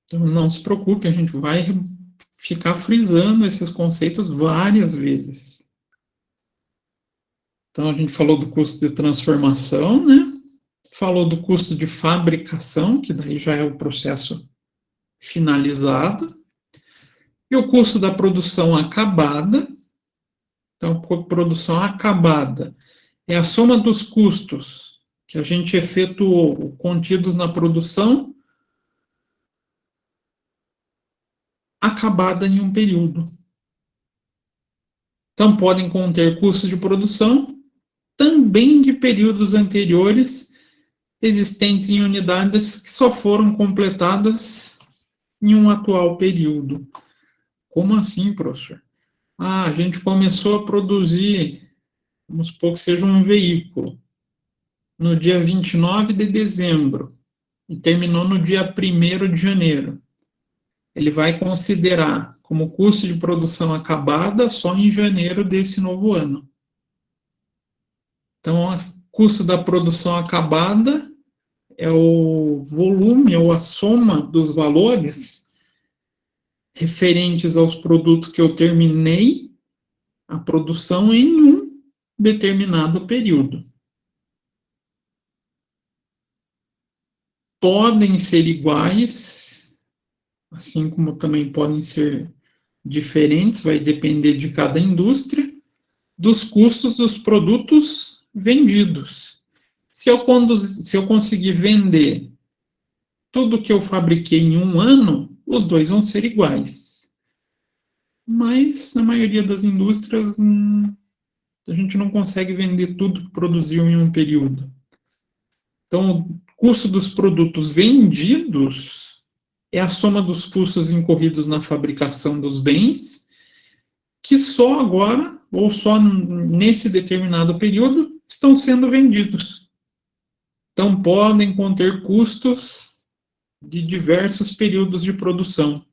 Então, não se preocupe, a gente vai ficar frisando esses conceitos várias vezes. Então, a gente falou do custo de transformação, né? Falou do custo de fabricação, que daí já é o processo finalizado. E o custo da produção acabada. Então, produção acabada é a soma dos custos que a gente efetuou contidos na produção acabada em um período. Então, podem conter custos de produção também de períodos anteriores existentes em unidades que só foram completadas em um atual período. Como assim, professor? A gente começou a produzir, vamos supor que seja um veículo, no dia 29 de dezembro, e terminou no dia 1º de janeiro. Ele vai considerar como custo de produção acabada só em janeiro desse novo ano. Então, o custo da produção acabada é o volume ou a soma dos valores referentes aos produtos que eu terminei a produção em um determinado período. Podem ser iguais, assim como também podem ser diferentes, vai depender de cada indústria, dos custos dos produtos vendidos. Se eu conseguir vender tudo que eu fabriquei em um ano, os dois vão ser iguais. Mas, na maioria das indústrias, a gente não consegue vender tudo que produziu em um período. Então, o custo dos produtos vendidos é a soma dos custos incorridos na fabricação dos bens, que só agora, ou só nesse determinado período, estão sendo vendidos. Então, podem conter custos de diversos períodos de produção.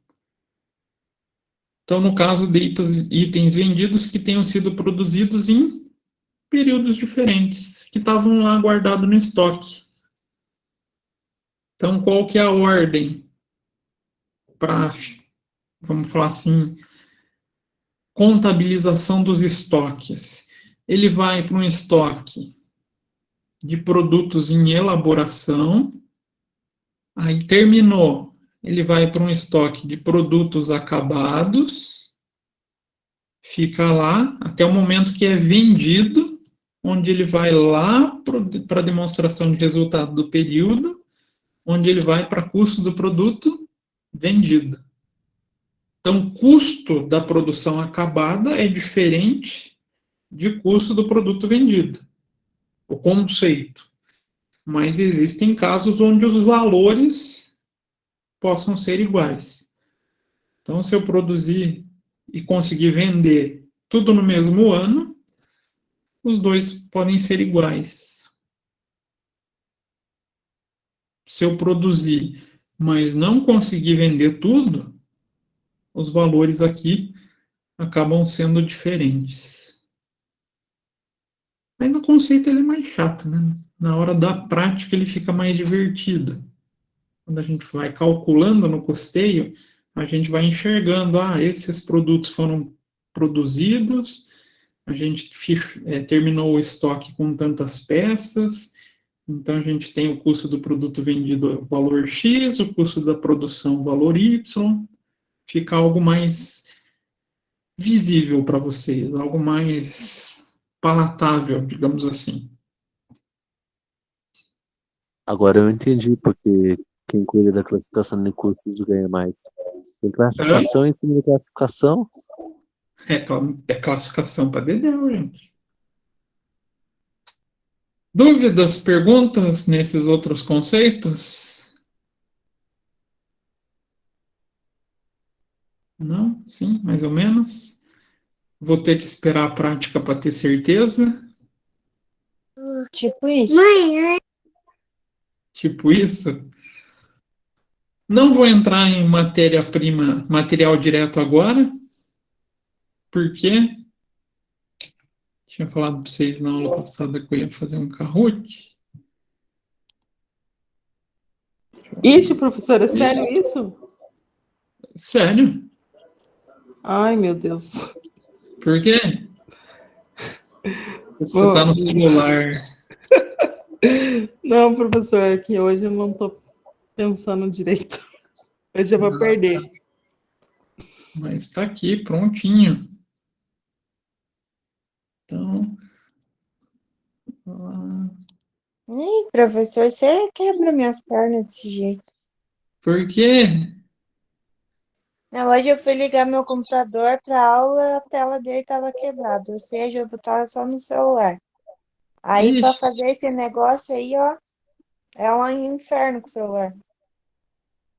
Então, no caso de itens vendidos que tenham sido produzidos em períodos diferentes, que estavam lá guardados no estoque. Então, qual que é a ordem para, vamos falar assim, contabilização dos estoques? Ele vai para um estoque de produtos em elaboração, aí terminou, ele vai para um estoque de produtos acabados, fica lá até o momento que é vendido, onde ele vai lá para a demonstração de resultado do período, onde ele vai para custo do produto vendido. Então, custo da produção acabada é diferente de custo do produto vendido. O conceito. Mas existem casos onde os valores possam ser iguais. Então, se eu produzir e conseguir vender tudo no mesmo ano, os dois podem ser iguais. Se eu produzir, mas não conseguir vender tudo, os valores aqui acabam sendo diferentes. Mas no conceito ele é mais chato, né? Na hora da prática ele fica mais divertido. Quando a gente vai calculando no custeio, a gente vai enxergando, esses produtos foram produzidos, a gente terminou o estoque com tantas peças, então a gente tem o custo do produto vendido valor X, o custo da produção valor Y, fica algo mais visível para vocês, algo mais palatável, digamos assim. Agora eu entendi porque quem cuida da classificação de custos ganha mais. Tem classificação em cima de classificação? É classificação para dedéu, gente. Dúvidas, perguntas nesses outros conceitos? Não? Sim, mais ou menos. Vou ter que esperar a prática para ter certeza. Tipo isso. Tipo isso. Não vou entrar em matéria-prima, material direto agora, porque tinha falado para vocês na aula passada que eu ia fazer um Kahoot. Ixi, professor, é sério isso? Sério? Ai, meu Deus. Por quê? Você está no celular. Não, professor, é que hoje eu não estou pensando direito. Hoje eu vou perder. Mas está aqui, prontinho. Então. Ih, professor, você quebra minhas pernas desse jeito. Por quê? Não, hoje eu fui ligar meu computador para aula, a tela dele estava quebrada, ou seja, eu estava só no celular. Aí, para Ixi, fazer esse negócio aí, ó, é um inferno com o celular.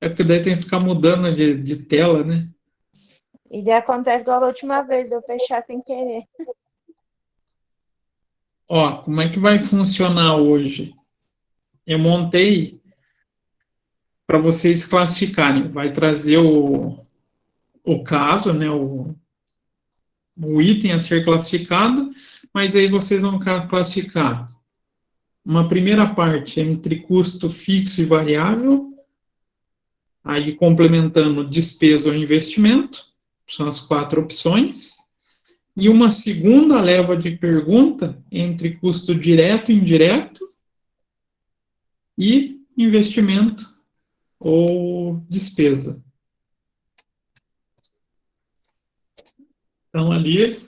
é porque daí tem que ficar mudando de tela, né? E daí acontece igual a última vez, de eu fechar sem querer. Ó, como é que vai funcionar hoje? Eu montei para vocês classificarem. Vai trazer o caso, né? O item a ser classificado, mas aí vocês vão classificar uma primeira parte entre custo fixo e variável, aí complementando despesa ou investimento, são as 4 opções, e uma segunda leva de pergunta entre custo direto e indireto e investimento ou despesa. Então, ali,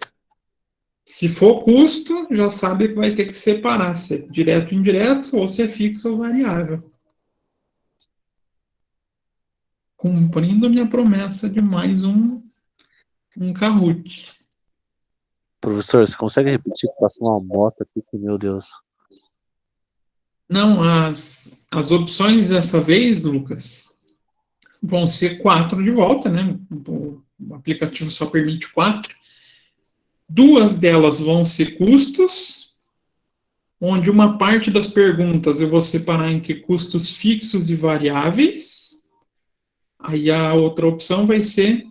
se for custo, já sabe que vai ter que separar se é direto ou indireto, ou se é fixo ou variável. Cumprindo minha promessa de mais um Kahoot. Professor, você consegue repetir que passou uma moto aqui, que, meu Deus. Não, as opções dessa vez, Lucas, vão ser 4 de volta, né? O aplicativo só permite 4. 2 delas vão ser custos, onde uma parte das perguntas eu vou separar entre custos fixos e variáveis. Aí a outra opção vai ser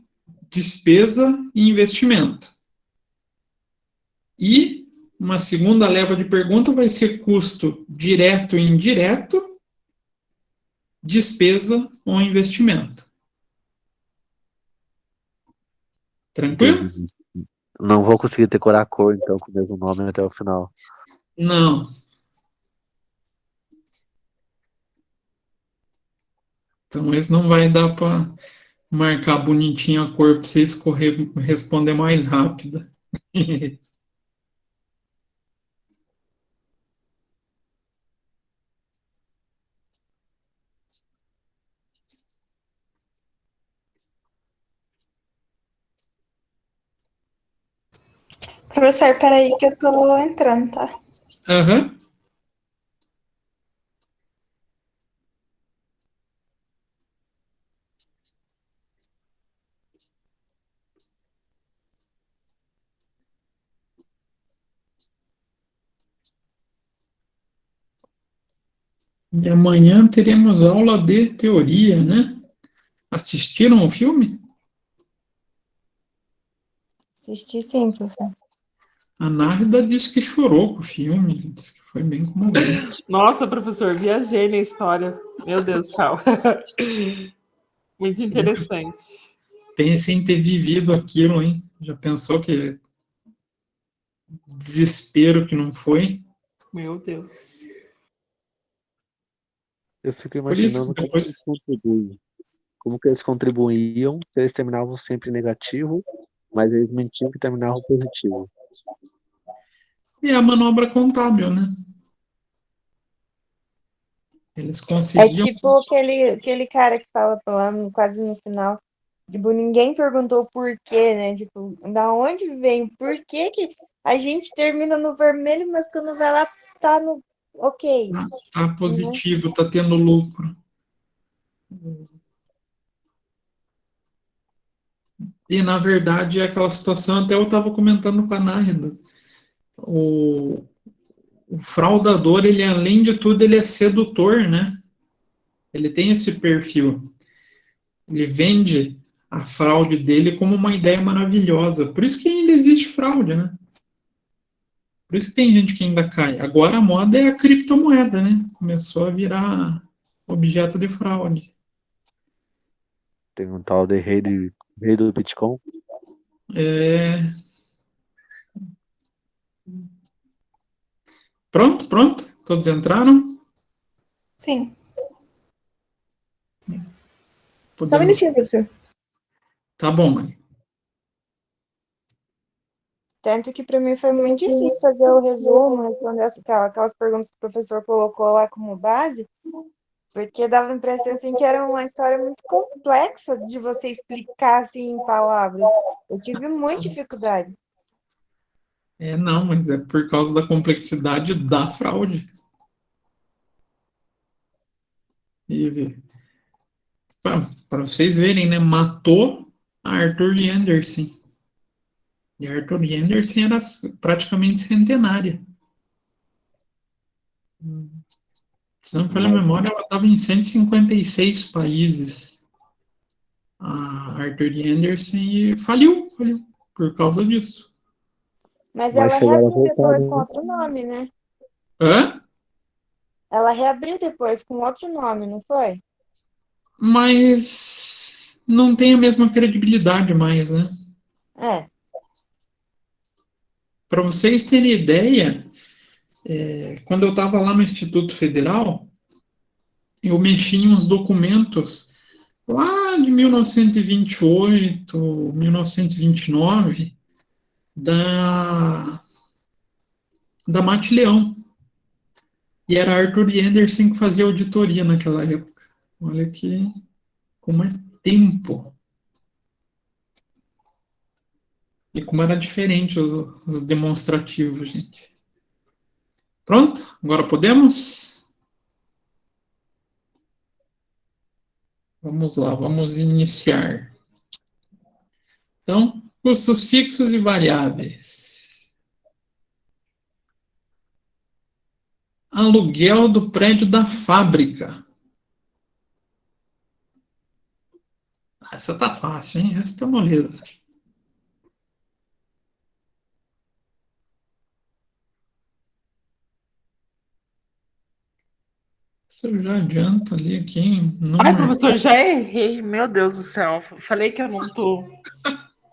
despesa e investimento. E uma segunda leva de pergunta vai ser custo direto e indireto, despesa ou investimento. Tranquilo? Entendi. Não vou conseguir decorar a cor, então, com o mesmo nome até o final. Não. Então, esse não vai dar para marcar bonitinho a cor para você escorrer, responder mais rápido. Professor, peraí que eu tô entrando, tá? Aham. E amanhã teremos aula de teoria, né? Assistiram o filme? Assisti sim, professor. A Nárida disse que chorou com o filme, disse que foi bem comovente. Nossa, professor, viajei na história. Meu Deus do céu. Muito interessante. Pense em ter vivido aquilo, hein? Já pensou que desespero que não foi? Meu Deus. Eu fico Por isso, imaginando como depois... eles contribuem. Como que eles contribuíam se eles terminavam sempre negativo, mas eles mentiam que terminavam positivo. É a manobra contábil, né? Eles É conseguiam... tipo aquele cara que fala lá quase no final, tipo, ninguém perguntou o porquê, né? Tipo, da onde vem? Por que que a gente termina no vermelho, mas quando vai lá tá no ok, Tá né? positivo, tá tendo lucro. E, na verdade, aquela situação, até eu estava comentando com a Nárida, o fraudador, ele, além de tudo, ele é sedutor, né? Ele tem esse perfil. Ele vende a fraude dele como uma ideia maravilhosa. Por isso que ainda existe fraude, né? Por isso que tem gente que ainda cai. Agora a moda é a criptomoeda, né? Começou a virar objeto de fraude. Tem um tal de rei do Bitcoin. É... Pronto? Todos entraram? Sim. Só um minutinho, professor. Tá bom, mãe. Tanto que para mim foi muito difícil fazer o resumo, responder aquelas perguntas que o professor colocou lá como base, porque dava a impressão assim, que era uma história muito complexa de você explicar assim, em palavras. Eu tive muita dificuldade. Não, mas é por causa da complexidade da fraude. E para vocês verem, né? Matou a Arthur Lee Anderson. E a Arthur Lee Anderson era praticamente centenária. Se não me falha a memória, ela estava em 156 países. A Arthur Lee Anderson e faliu por causa disso. Mas Mas ela chegaram a reabriu voltar, depois né? com outro nome, né? Hã? Ela reabriu depois com outro nome, não foi? Mas não tem a mesma credibilidade mais, né? É. Para vocês terem ideia, quando eu estava lá no Instituto Federal, eu mexi em uns documentos lá de 1928, 1929, da Mate Leão. E era Arthur Anderson que fazia auditoria naquela época. Olha que como é tempo. E como era diferente os demonstrativos, gente. Pronto? Agora podemos? Vamos lá, vamos iniciar. Então, custos fixos e variáveis. Aluguel do prédio da fábrica. Essa tá fácil, hein? Essa tá moleza. Essa eu já adianto ali quem não Ai, marcou. professor, já errei. Meu Deus do céu. Falei que eu não tô.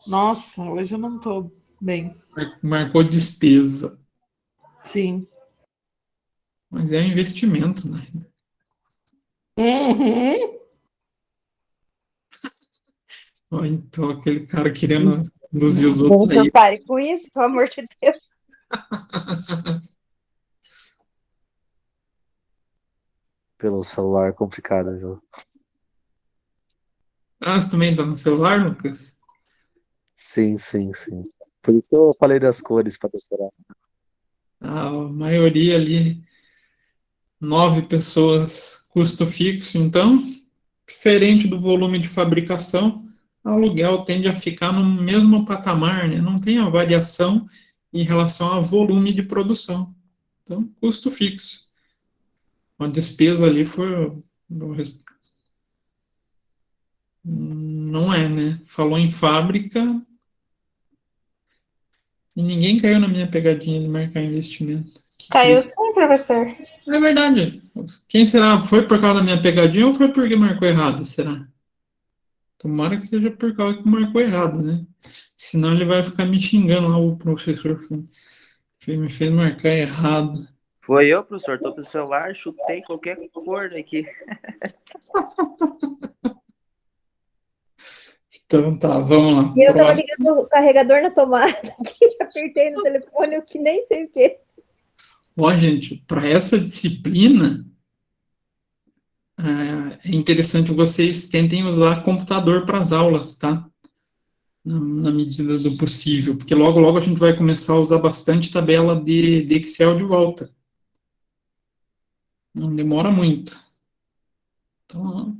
Nossa, hoje eu não tô bem. Marcou despesa. Sim. Mas é investimento, né? Uhum. Então, aquele cara querendo induzir os outros Professor, aí. pare com isso, pelo amor de Deus. Pelo celular é complicado, viu? Ah, você também tá no celular, Lucas? Sim. Por isso que eu falei das cores para decorar. A maioria ali, 9 pessoas, custo fixo. Então, diferente do volume de fabricação, o aluguel tende a ficar no mesmo patamar, né? Não tem a variação em relação ao volume de produção. Então, custo fixo. A despesa ali foi. Não é, né? Falou em fábrica e ninguém caiu na minha pegadinha de marcar investimento. Caiu sim, professor. É verdade. Quem será? Foi por causa da minha pegadinha ou foi porque marcou errado? Será? Tomara que seja por causa que marcou errado, né? Senão ele vai ficar me xingando lá, o professor me fez marcar errado. Foi eu, professor. Tô com o celular, chutei qualquer cor aqui. Então tá, vamos lá. E eu tava ligando o carregador na tomada aqui, apertei no telefone, eu que nem sei o quê. Ó, gente, para essa disciplina, é interessante que vocês tentem usar computador para as aulas, tá? Na medida do possível, porque logo, logo a gente vai começar a usar bastante tabela de Excel de volta. Não demora muito. Então,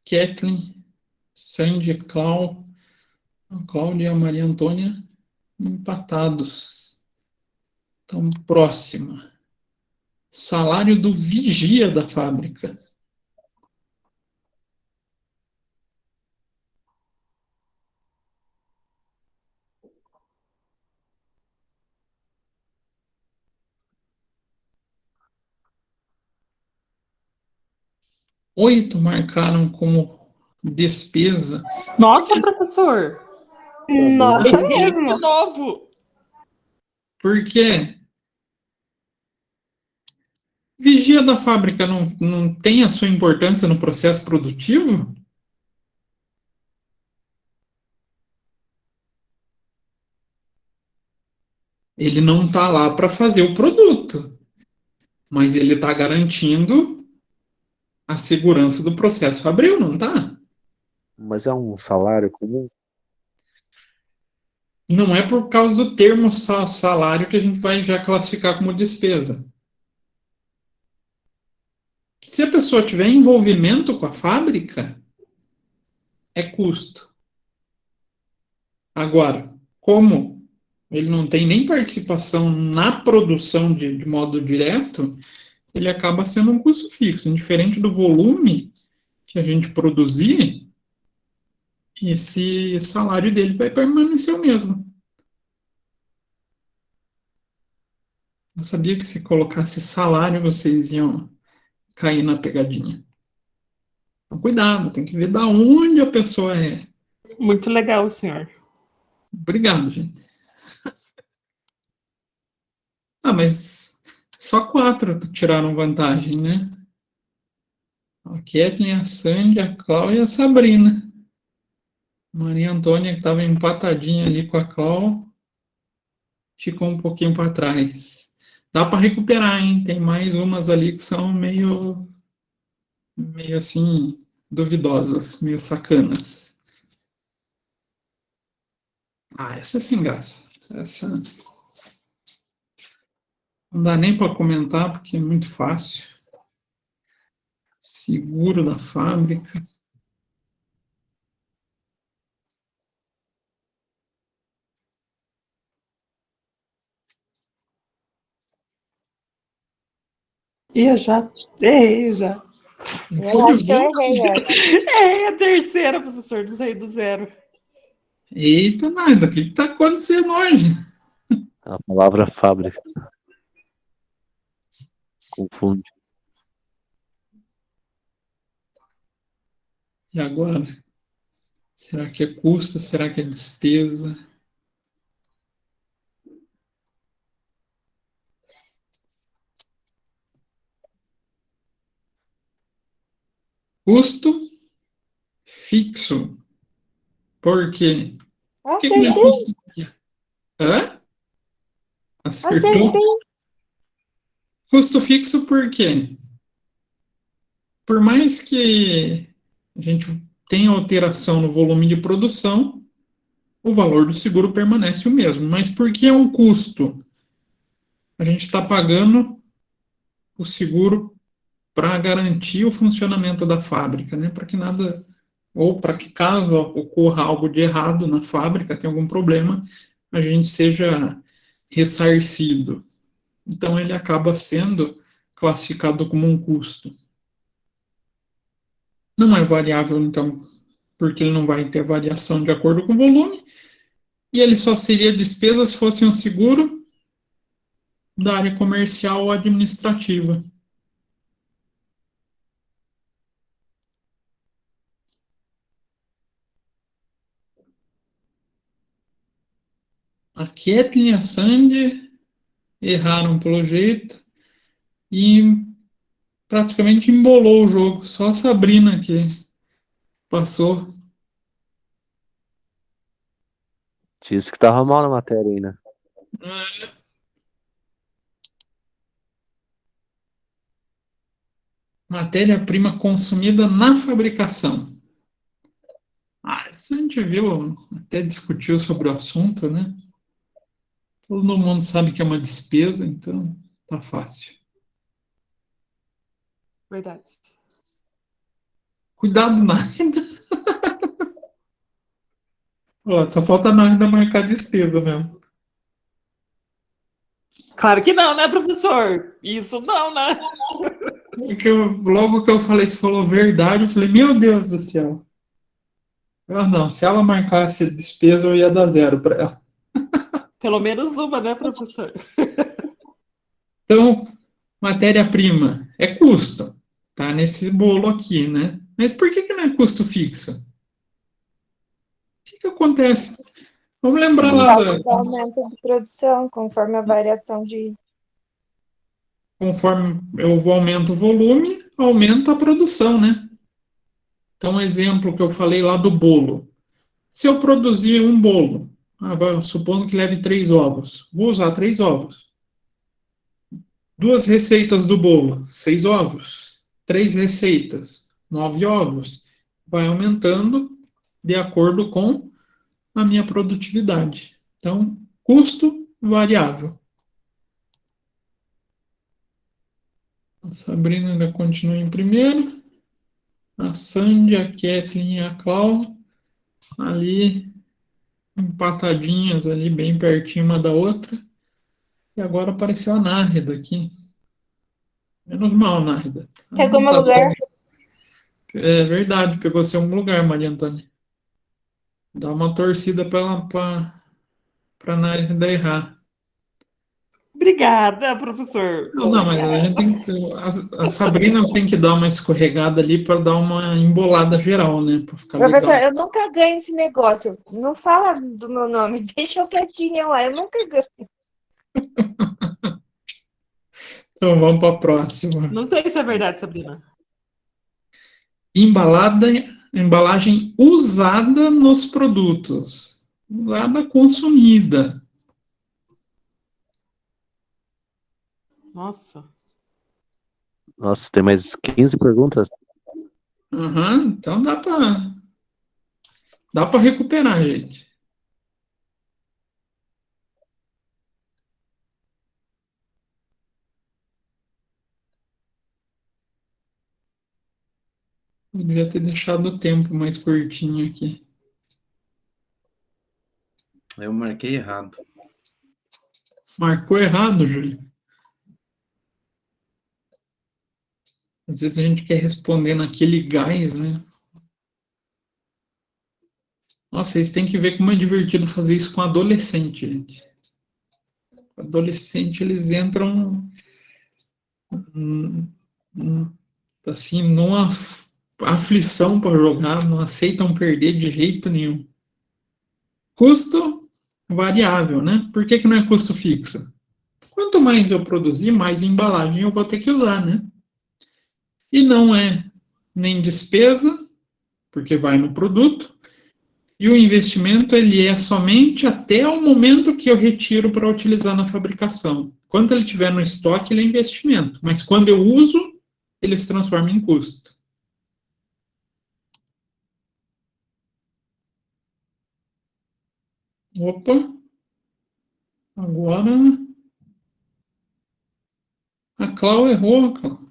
Kathleen, Sandy, Cláudia e a Maria Antônia empatados. Então, próxima. Salário do vigia da fábrica. Oito marcaram como despesa. Nossa, professor. Nossa, Errei mesmo. de novo. Por quê? Vigia da fábrica não tem a sua importância no processo produtivo? Ele não está lá para fazer o produto, mas ele está garantindo a segurança do processo fabril, não está? Mas é um salário comum? Não é por causa do termo salário que a gente vai já classificar como despesa. Se a pessoa tiver envolvimento com a fábrica, é custo. Agora, como ele não tem nem participação na produção de modo direto, ele acaba sendo um custo fixo. Diferente do volume que a gente produzir, esse salário dele vai permanecer o mesmo. Eu sabia que se colocasse salário, vocês iam cair na pegadinha. Então, cuidado, tem que ver de onde a pessoa é. Muito legal, senhor. Obrigado, gente. Ah, mas só 4 tiraram vantagem, né? A Kathleen, a Sandy, a Cláudia e a Sabrina. Maria Antônia, que estava empatadinha ali com a Cláudia, ficou um pouquinho para trás. Dá para recuperar, hein? Tem mais umas ali que são meio assim, duvidosas, meio sacanas. Ah, essa é sem graça. Essa não dá nem para comentar, porque é muito fácil. Seguro da fábrica. Eu já errei, já. Eu acho que eu errei essa. É a terceira, professor, do sair do zero. Eita, nada, o que está acontecendo hoje? A palavra fábrica. Confunde. E agora? Será que é custo? Será que é despesa? Custo fixo. Por quê? Por que não é Acertei. custo? Hã? Acertou? Acertei. Custo fixo por quê? Por mais que a gente tenha alteração no volume de produção, o valor do seguro permanece o mesmo. Mas por que é um custo? A gente está pagando o seguro para garantir o funcionamento da fábrica, né? Para que nada, ou para que caso ocorra algo de errado na fábrica, tenha algum problema, a gente seja ressarcido. Então ele acaba sendo classificado como um custo. Não é variável, então, porque ele não vai ter variação de acordo com o volume, e ele só seria despesa se fosse um seguro da área comercial ou administrativa. A Kathleen e a Sandy erraram pelo jeito e praticamente embolou o jogo. Só a Sabrina que passou. Disse que tava mal na matéria aí, né? Matéria-prima consumida na fabricação. Ah, isso a gente viu, até discutiu sobre o assunto, né? Todo mundo sabe que é uma despesa, então tá fácil. Verdade. Cuidado, Náida. Ó, só falta a Náida marcar despesa mesmo. Claro que não, né, professor? Isso não, né? Porque logo que eu falei, você falou verdade, eu falei, meu Deus do céu. Não, se ela marcasse despesa, eu ia dar 0 para ela. Pelo menos uma, né, professor? Então, matéria-prima é custo. Tá nesse bolo aqui, né? Mas por que não é custo fixo? O que acontece? Vamos lembrar Por lá causa do aumento de produção, conforme a variação de... conforme eu aumento o volume, aumenta a produção, né? Então, um exemplo que eu falei lá do bolo. Se eu produzir um bolo, supondo que leve 3 ovos, vou usar 3 ovos. 2 receitas do bolo, 6 ovos. 3 receitas, 9 ovos. Vai aumentando de acordo com a minha produtividade. Então, custo variável. A Sabrina ainda continua em primeiro. A Sandy, a Kathleen e a Cláudia ali empatadinhas ali, bem pertinho uma da outra. E agora apareceu a Nárida aqui. Menos mal, Nárida. Pegou meu lugar. É verdade, pegou seu lugar, Maria Antônia. Dá uma torcida para Nárida errar. Obrigada, professor. Não, mas a gente tem que, a Sabrina tem que dar uma escorregada ali para dar uma embolada geral, né? Para ficar Professor, legal. eu nunca ganho esse negócio. Não fala do meu nome, deixa eu quietinha lá, eu nunca ganho. Então vamos para a próxima. Não sei se é verdade, Sabrina. Embalagem usada nos produtos. Usada, consumida. Nossa. Nossa, tem mais 15 perguntas? Então dá para recuperar, gente. Eu devia ter deixado o tempo mais curtinho aqui. Eu marquei errado. Marcou errado, Júlio. Às vezes a gente quer responder naquele gás, né? Nossa, vocês têm que ver como é divertido fazer isso com adolescente, gente. Adolescente, eles entram assim, numa aflição para jogar, não aceitam perder de jeito nenhum. Custo variável, né? Por que não é custo fixo? Quanto mais eu produzir, mais embalagem eu vou ter que usar, né? E não é nem despesa, porque vai no produto, e o investimento ele é somente até o momento que eu retiro para utilizar na fabricação. Quando ele estiver no estoque, ele é investimento, mas quando eu uso, ele se transforma em custo. Opa! Agora a Cláudia errou, Cláudia.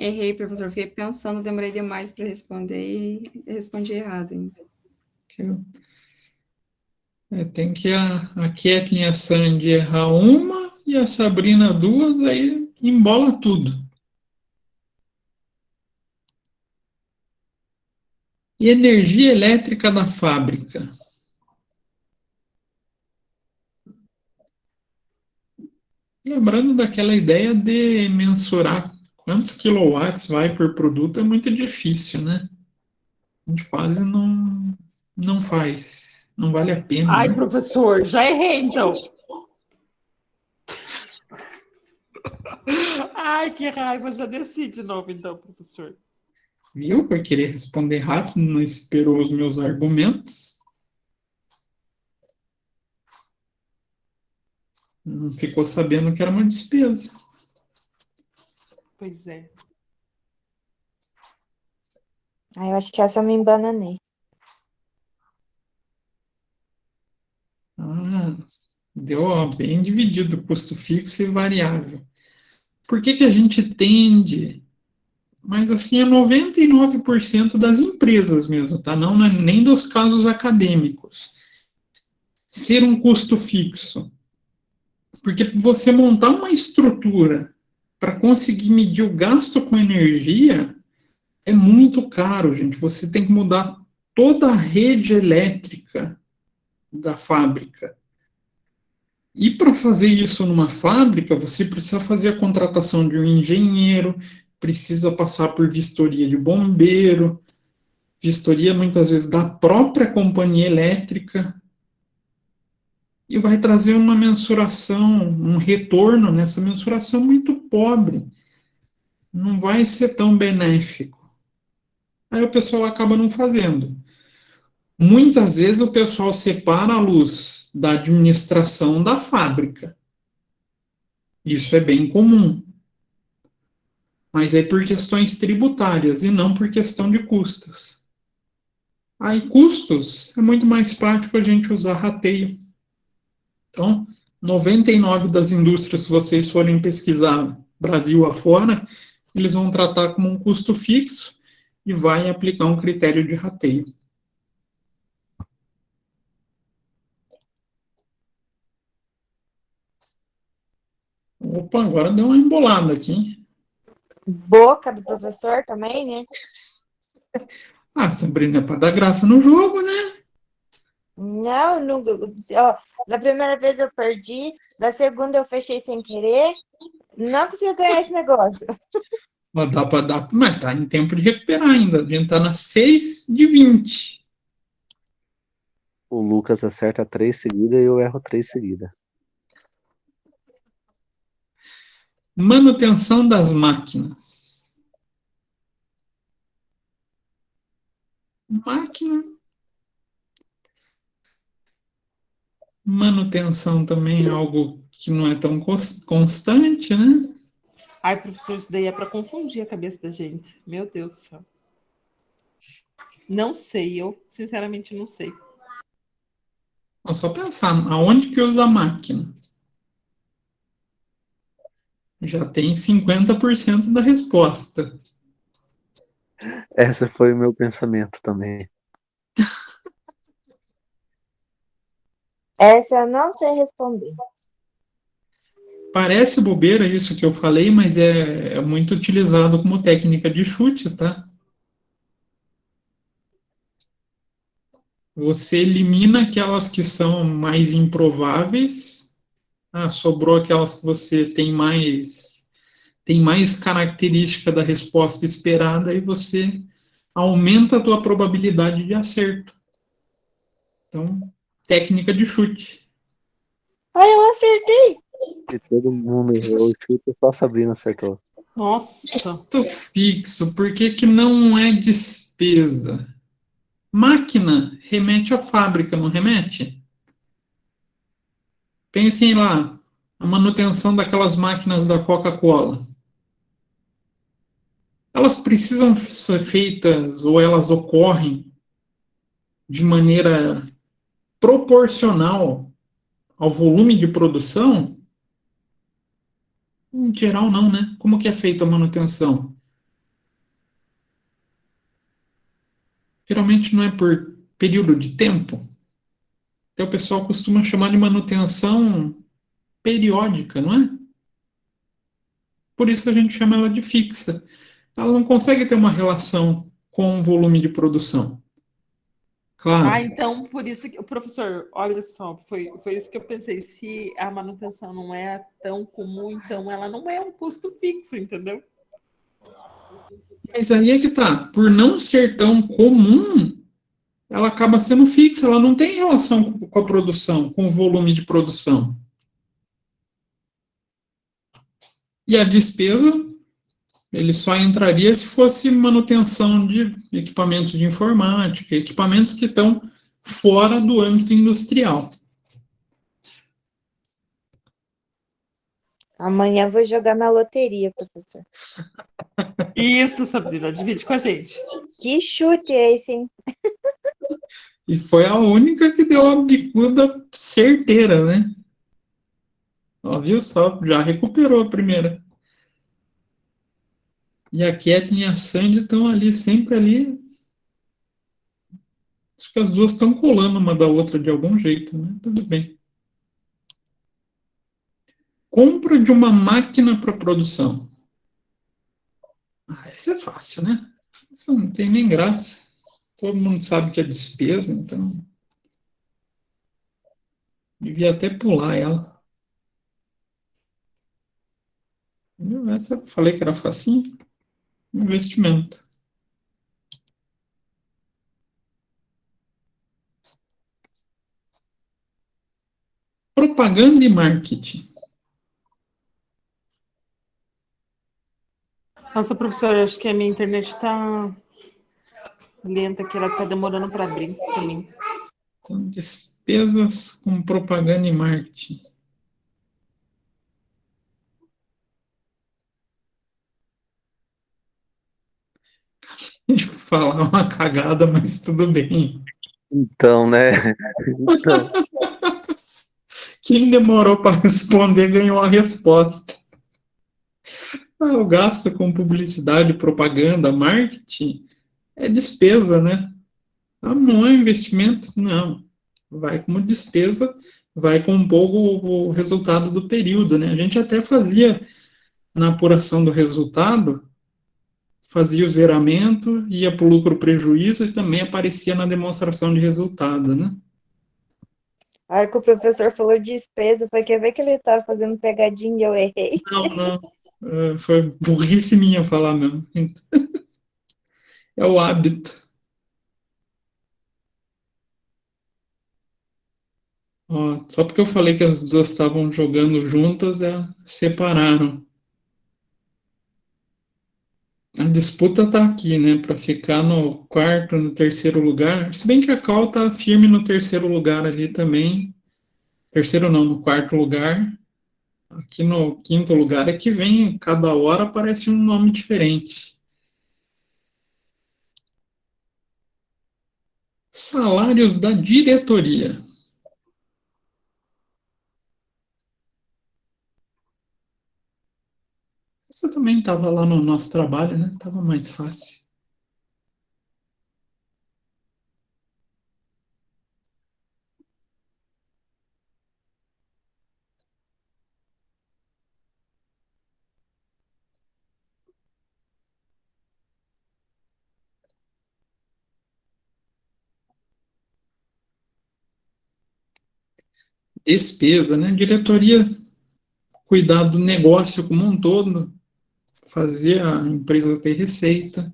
Errei, professor. Fiquei pensando, demorei demais para responder e respondi errado ainda. Tem que a Kathleen e a Sandy errar uma e a Sabrina duas, aí embola tudo. E energia elétrica da fábrica? Lembrando daquela ideia de mensurar quantos quilowatts vai por produto, é muito difícil, né? A gente quase não faz. Não vale a pena. Ai, né? professor, já errei, então. Ai, que raiva, já desci de novo, então, professor. Viu? Por querer responder rápido, não esperou os meus argumentos. Não ficou sabendo que era uma despesa. Pois é. Eu acho que essa eu me embananei. Deu bem dividido, custo fixo e variável. Por que a gente tende? Mas assim é 99% das empresas mesmo, tá? Não é nem dos casos acadêmicos. Ser um custo fixo. Porque você montar uma estrutura para conseguir medir o gasto com energia é muito caro, gente. Você tem que mudar toda a rede elétrica da fábrica. E para fazer isso numa fábrica, você precisa fazer a contratação de um engenheiro, precisa passar por vistoria de bombeiro, vistoria muitas vezes da própria companhia elétrica. e vai trazer uma mensuração, um retorno nessa mensuração muito pobre. Não vai ser tão benéfico. Aí o pessoal acaba não fazendo. Muitas vezes o pessoal separa a luz da administração da fábrica. Isso é bem comum. Mas é por questões tributárias e não por questão de custos. Aí, custos, é muito mais prático a gente usar rateio. Então, 99 das indústrias, se vocês forem pesquisar Brasil afora, eles vão tratar como um custo fixo e vai aplicar um critério de rateio. Opa, agora deu uma embolada aqui. Boca do professor também, né? Ah, Sabrina, é para dar graça no jogo, né? Não, não, ó, da primeira vez eu perdi, da segunda eu fechei sem querer. Não consigo ganhar esse negócio. Mas dá para dar, mas tá em tempo de recuperar ainda. A gente tá na 6 de 20. O Lucas acerta 3 seguidas e eu erro 3 seguidas. Manutenção das máquinas. Máquina. Manutenção também é algo que não é tão constante, né? Ai, professor, isso daí é para confundir a cabeça da gente. Meu Deus do céu. Não sei, eu sinceramente não sei. É só pensar, aonde que usa a máquina? Já tem 50% da resposta. Esse foi o meu pensamento também. Essa eu não sei responder. Parece bobeira isso que eu falei, mas é muito utilizado como técnica de chute, tá? Você elimina aquelas que são mais improváveis. Ah, sobrou aquelas que você tem mais característica da resposta esperada e você aumenta a tua probabilidade de acerto. Então, técnica de chute. Ai, eu acertei! E todo mundo errou, só a Sabrina acertou. Nossa! Custo fixo, por que que não é despesa? Máquina remete à fábrica, não remete? Pensem lá, a manutenção daquelas máquinas da Coca-Cola. Elas precisam ser feitas ou elas ocorrem de maneira proporcional ao volume de produção? Em geral, não, né? Como que é feita a manutenção? Geralmente não é por período de tempo. Então o pessoal costuma chamar de manutenção periódica, não é? Por isso a gente chama ela de fixa. Ela não consegue ter uma relação com o volume de produção. Claro. Então, por isso que, professor, olha só, foi isso que eu pensei. Se a manutenção não é tão comum, então ela não é um custo fixo, entendeu? Mas aí é que tá. Por não ser tão comum, ela acaba sendo fixa. Ela não tem relação com a produção, com o volume de produção. E a despesa, ele só entraria se fosse manutenção de equipamentos de informática, equipamentos que estão fora do âmbito industrial. Amanhã eu vou jogar na loteria, professor. Isso, Sabrina, divide com a gente. Que chute é esse, hein? E foi a única que deu a bicuda certeira, né? Ó, viu só? Já recuperou a primeira. E a Kathleen e a Sandy estão ali, sempre ali. Acho que as duas estão colando uma da outra de algum jeito, né? Tudo bem. Compra de uma máquina para produção. Ah, isso é fácil, né? Isso não tem nem graça. Todo mundo sabe que é despesa, então. Devia até pular ela. Essa eu falei que era facinho. Investimento. Propaganda e marketing. Nossa, professora, acho que a minha internet está lenta, que ela está demorando para abrir para mim. São despesas com propaganda e marketing. De falar uma cagada, mas tudo bem. Então, né? Então, Quem demorou para responder ganhou a resposta. O gasto com publicidade, propaganda, marketing é despesa, né? Não é investimento, não. Vai como despesa, vai compor o resultado do período, né? A gente até fazia na apuração do resultado, fazia o zeramento, ia para o lucro prejuízo e também aparecia na demonstração de resultado, né? A hora que o professor falou despesa, foi quer ver que ele estava fazendo pegadinha e eu errei. Não. Foi burrice minha falar mesmo. É o hábito. Ó, só porque eu falei que as duas estavam jogando juntas, separaram. A disputa tá aqui, né? Para ficar no quarto, no terceiro lugar. Se bem que a Cal tá firme no terceiro lugar ali também. Terceiro não, no quarto lugar. Aqui no quinto lugar é que vem, cada hora aparece um nome diferente. Salários da diretoria. Essa também estava lá no nosso trabalho, né? Estava mais fácil. Despesa, né? Diretoria cuidar do negócio como um todo, fazer a empresa ter receita.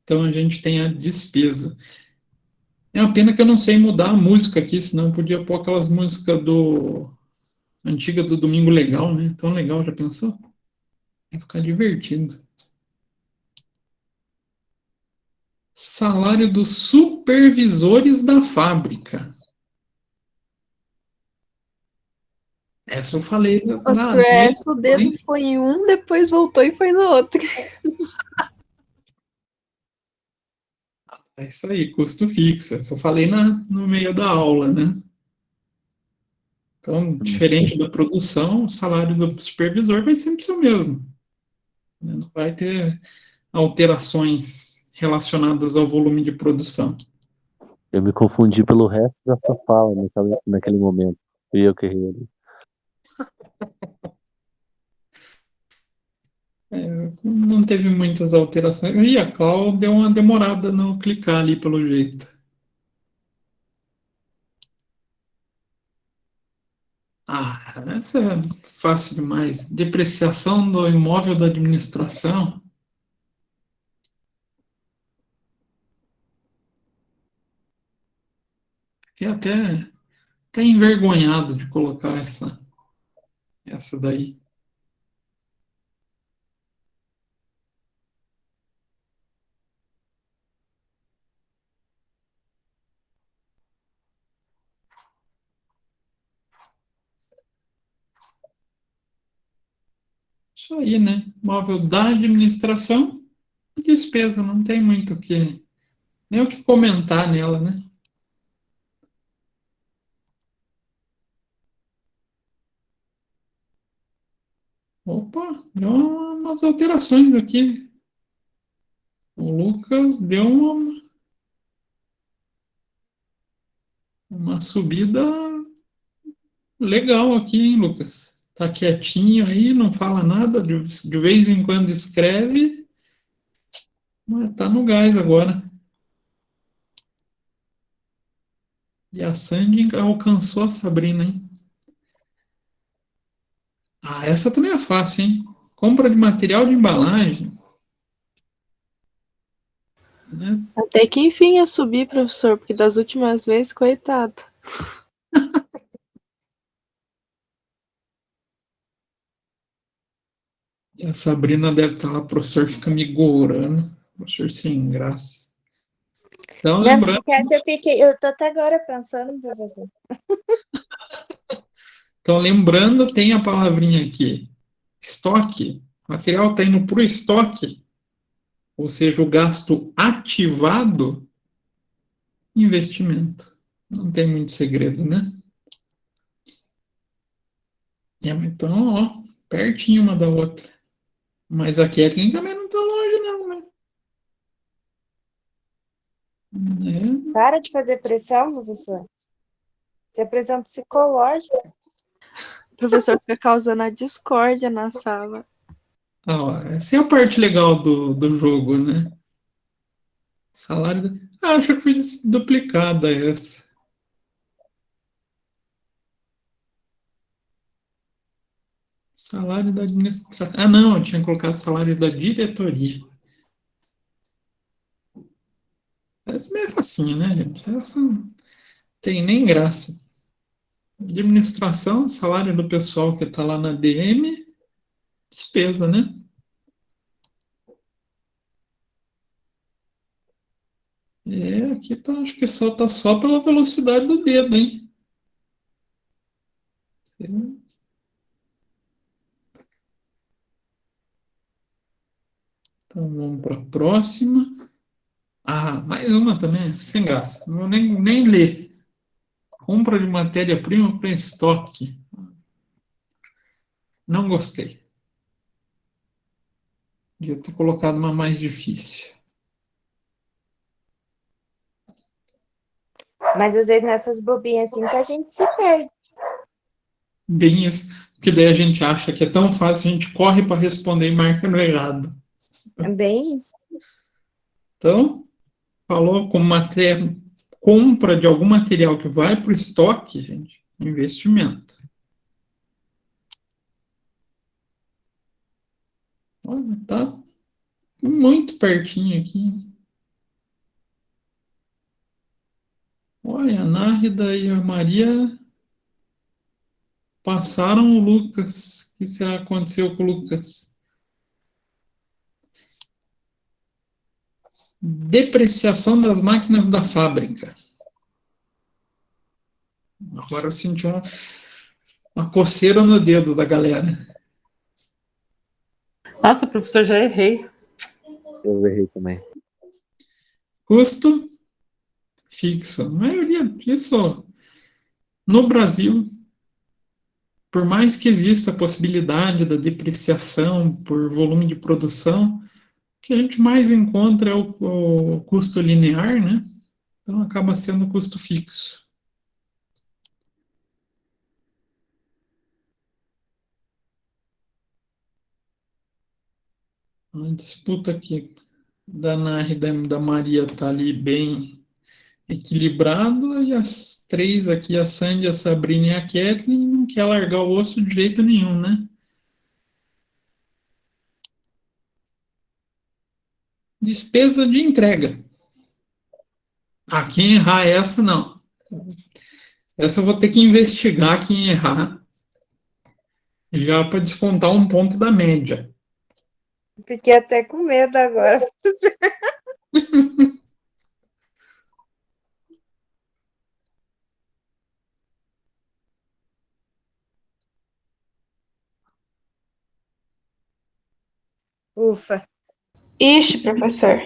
Então a gente tem a despesa. É uma pena que eu não sei mudar a música aqui, senão eu podia pôr aquelas músicas antiga do Domingo Legal, né? Tão legal, já pensou? Vai ficar divertido. Salário dos supervisores da fábrica. Essa eu falei Nossa, essa o dedo foi em um, depois voltou e foi no outro. É isso aí, custo fixo. Essa eu falei no meio da aula, né? Então, diferente da produção, o salário do supervisor vai sempre ser o mesmo. Não vai ter alterações relacionadas ao volume de produção. eu me confundi pelo resto da sua fala naquele momento. Fui eu que errei ali. Não teve muitas alterações. E a Cláudia deu uma demorada no clicar ali, pelo jeito. Essa é fácil demais. Depreciação do imóvel da administração. Fiquei até envergonhado de colocar essa daí. Isso aí, né? Imóvel da administração e despesa. Não tem muito nem o que comentar nela, né? Opa, deu umas alterações aqui. O Lucas deu uma subida legal aqui, hein, Lucas? Tá quietinho aí, não fala nada, de vez em quando escreve, mas tá no gás agora. E a Sandy alcançou a Sabrina, hein? Essa também é fácil, hein? Compra de material de embalagem. Né? Até que enfim eu subi, professor, porque das últimas vezes, coitado. A Sabrina deve estar lá, o professor fica me gorando, professor sem graça. Então, Não, lembrando... eu tô até agora pensando, professor. Então, lembrando, tem a palavrinha aqui, estoque. O material está indo para o estoque, ou seja, o gasto ativado, investimento. Não tem muito segredo, né? Então, ó, pertinho uma da outra. Mas a Kathleen também não está longe, não, né? Para de fazer pressão, professor. Isso é pressão psicológica. O professor fica causando a discórdia na sala. Essa é a parte legal do jogo, né? Salário... acho que foi duplicada essa. Salário da administração. Ah, não, eu tinha colocado salário da diretoria. Essa é facinho, né, gente? Essa não tem nem graça. Administração, salário do pessoal que está lá na DM, despesa, né? Aqui tá, acho que tá só pela velocidade do dedo, hein? Então vamos para a próxima. Mais uma também, sem graça. Não vou nem ler. Compra de matéria-prima para estoque. Não gostei. Devia ter colocado uma mais difícil. Mas às vezes nessas bobinhas assim que a gente se perde. Bem isso, porque daí a gente acha que é tão fácil, a gente corre para responder e marca no errado. É bem isso. Então, falou com compra de algum material que vai para o estoque, gente, investimento. Olha, tá muito pertinho aqui. Olha, a Nárida e a Maria passaram o Lucas. O que será que aconteceu com o Lucas? Depreciação das máquinas da fábrica. Agora eu senti uma coceira no dedo da galera. Nossa, professor, já errei. Eu errei também. Custo fixo. A maioria disso no Brasil, por mais que exista a possibilidade da depreciação por volume de produção, o que a gente mais encontra é o custo linear, né? Então acaba sendo o custo fixo. A disputa aqui da Nari e da Maria está ali bem equilibrado, e as três aqui, a Sandy, a Sabrina e a Kathleen, não quer largar o osso de jeito nenhum, né? Despesa de entrega. Quem errar essa, não. Essa eu vou ter que investigar quem errar, já para descontar um ponto da média. Fiquei até com medo agora. Ufa. Ixi, professor.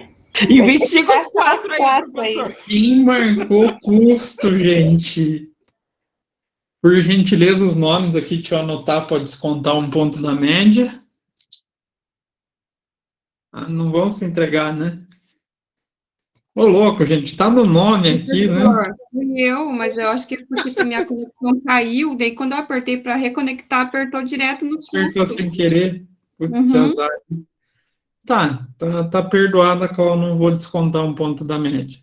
Investiga os quatro aí, professor. Quem marcou custo, gente? Por gentileza, os nomes aqui, deixa eu anotar para descontar um ponto da média. Não vão se entregar, né? Ô, louco, gente, tá no nome aqui, né? Fui eu, mas eu acho que é porque minha conexão caiu, daí quando eu apertei para reconectar, apertou direto no custo. Apertou sem querer. Putz, azar. Tá perdoada a qual eu não vou descontar um ponto da média.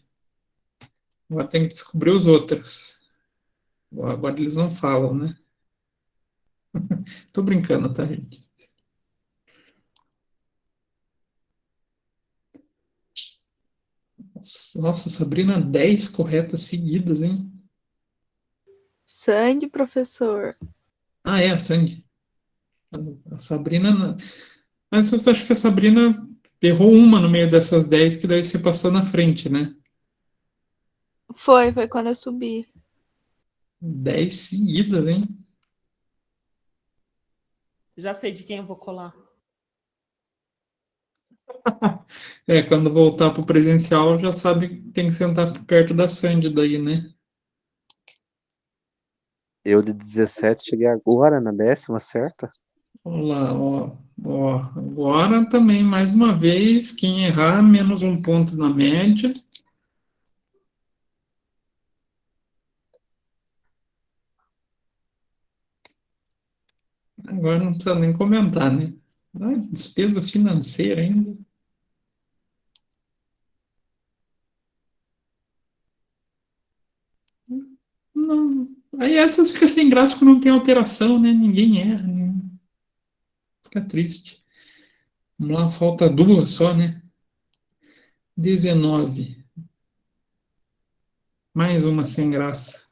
Agora tem que descobrir os outros. Agora eles não falam, né? Tô brincando, tá, gente? Nossa, Sabrina, 10 corretas seguidas, hein? Sandy, professor. É a Sandy. A Sabrina... Mas você acha que a Sabrina errou uma no meio dessas 10, que daí você passou na frente, né? Foi quando eu subi. 10 seguidas, hein? Já sei de quem eu vou colar. Quando voltar pro presencial, já sabe que tem que sentar perto da Sandy daí, né? Eu de 17 cheguei agora na 10ª certa. Vamos lá, ó. Agora também, mais uma vez, quem errar, menos um ponto na média. Agora não precisa nem comentar, né? Despesa financeira ainda. Não. Aí essas ficam sem graça quando não tem alteração, né? Ninguém erra. Fica triste. Vamos lá, falta 2 só, né? 19. Mais uma sem graça.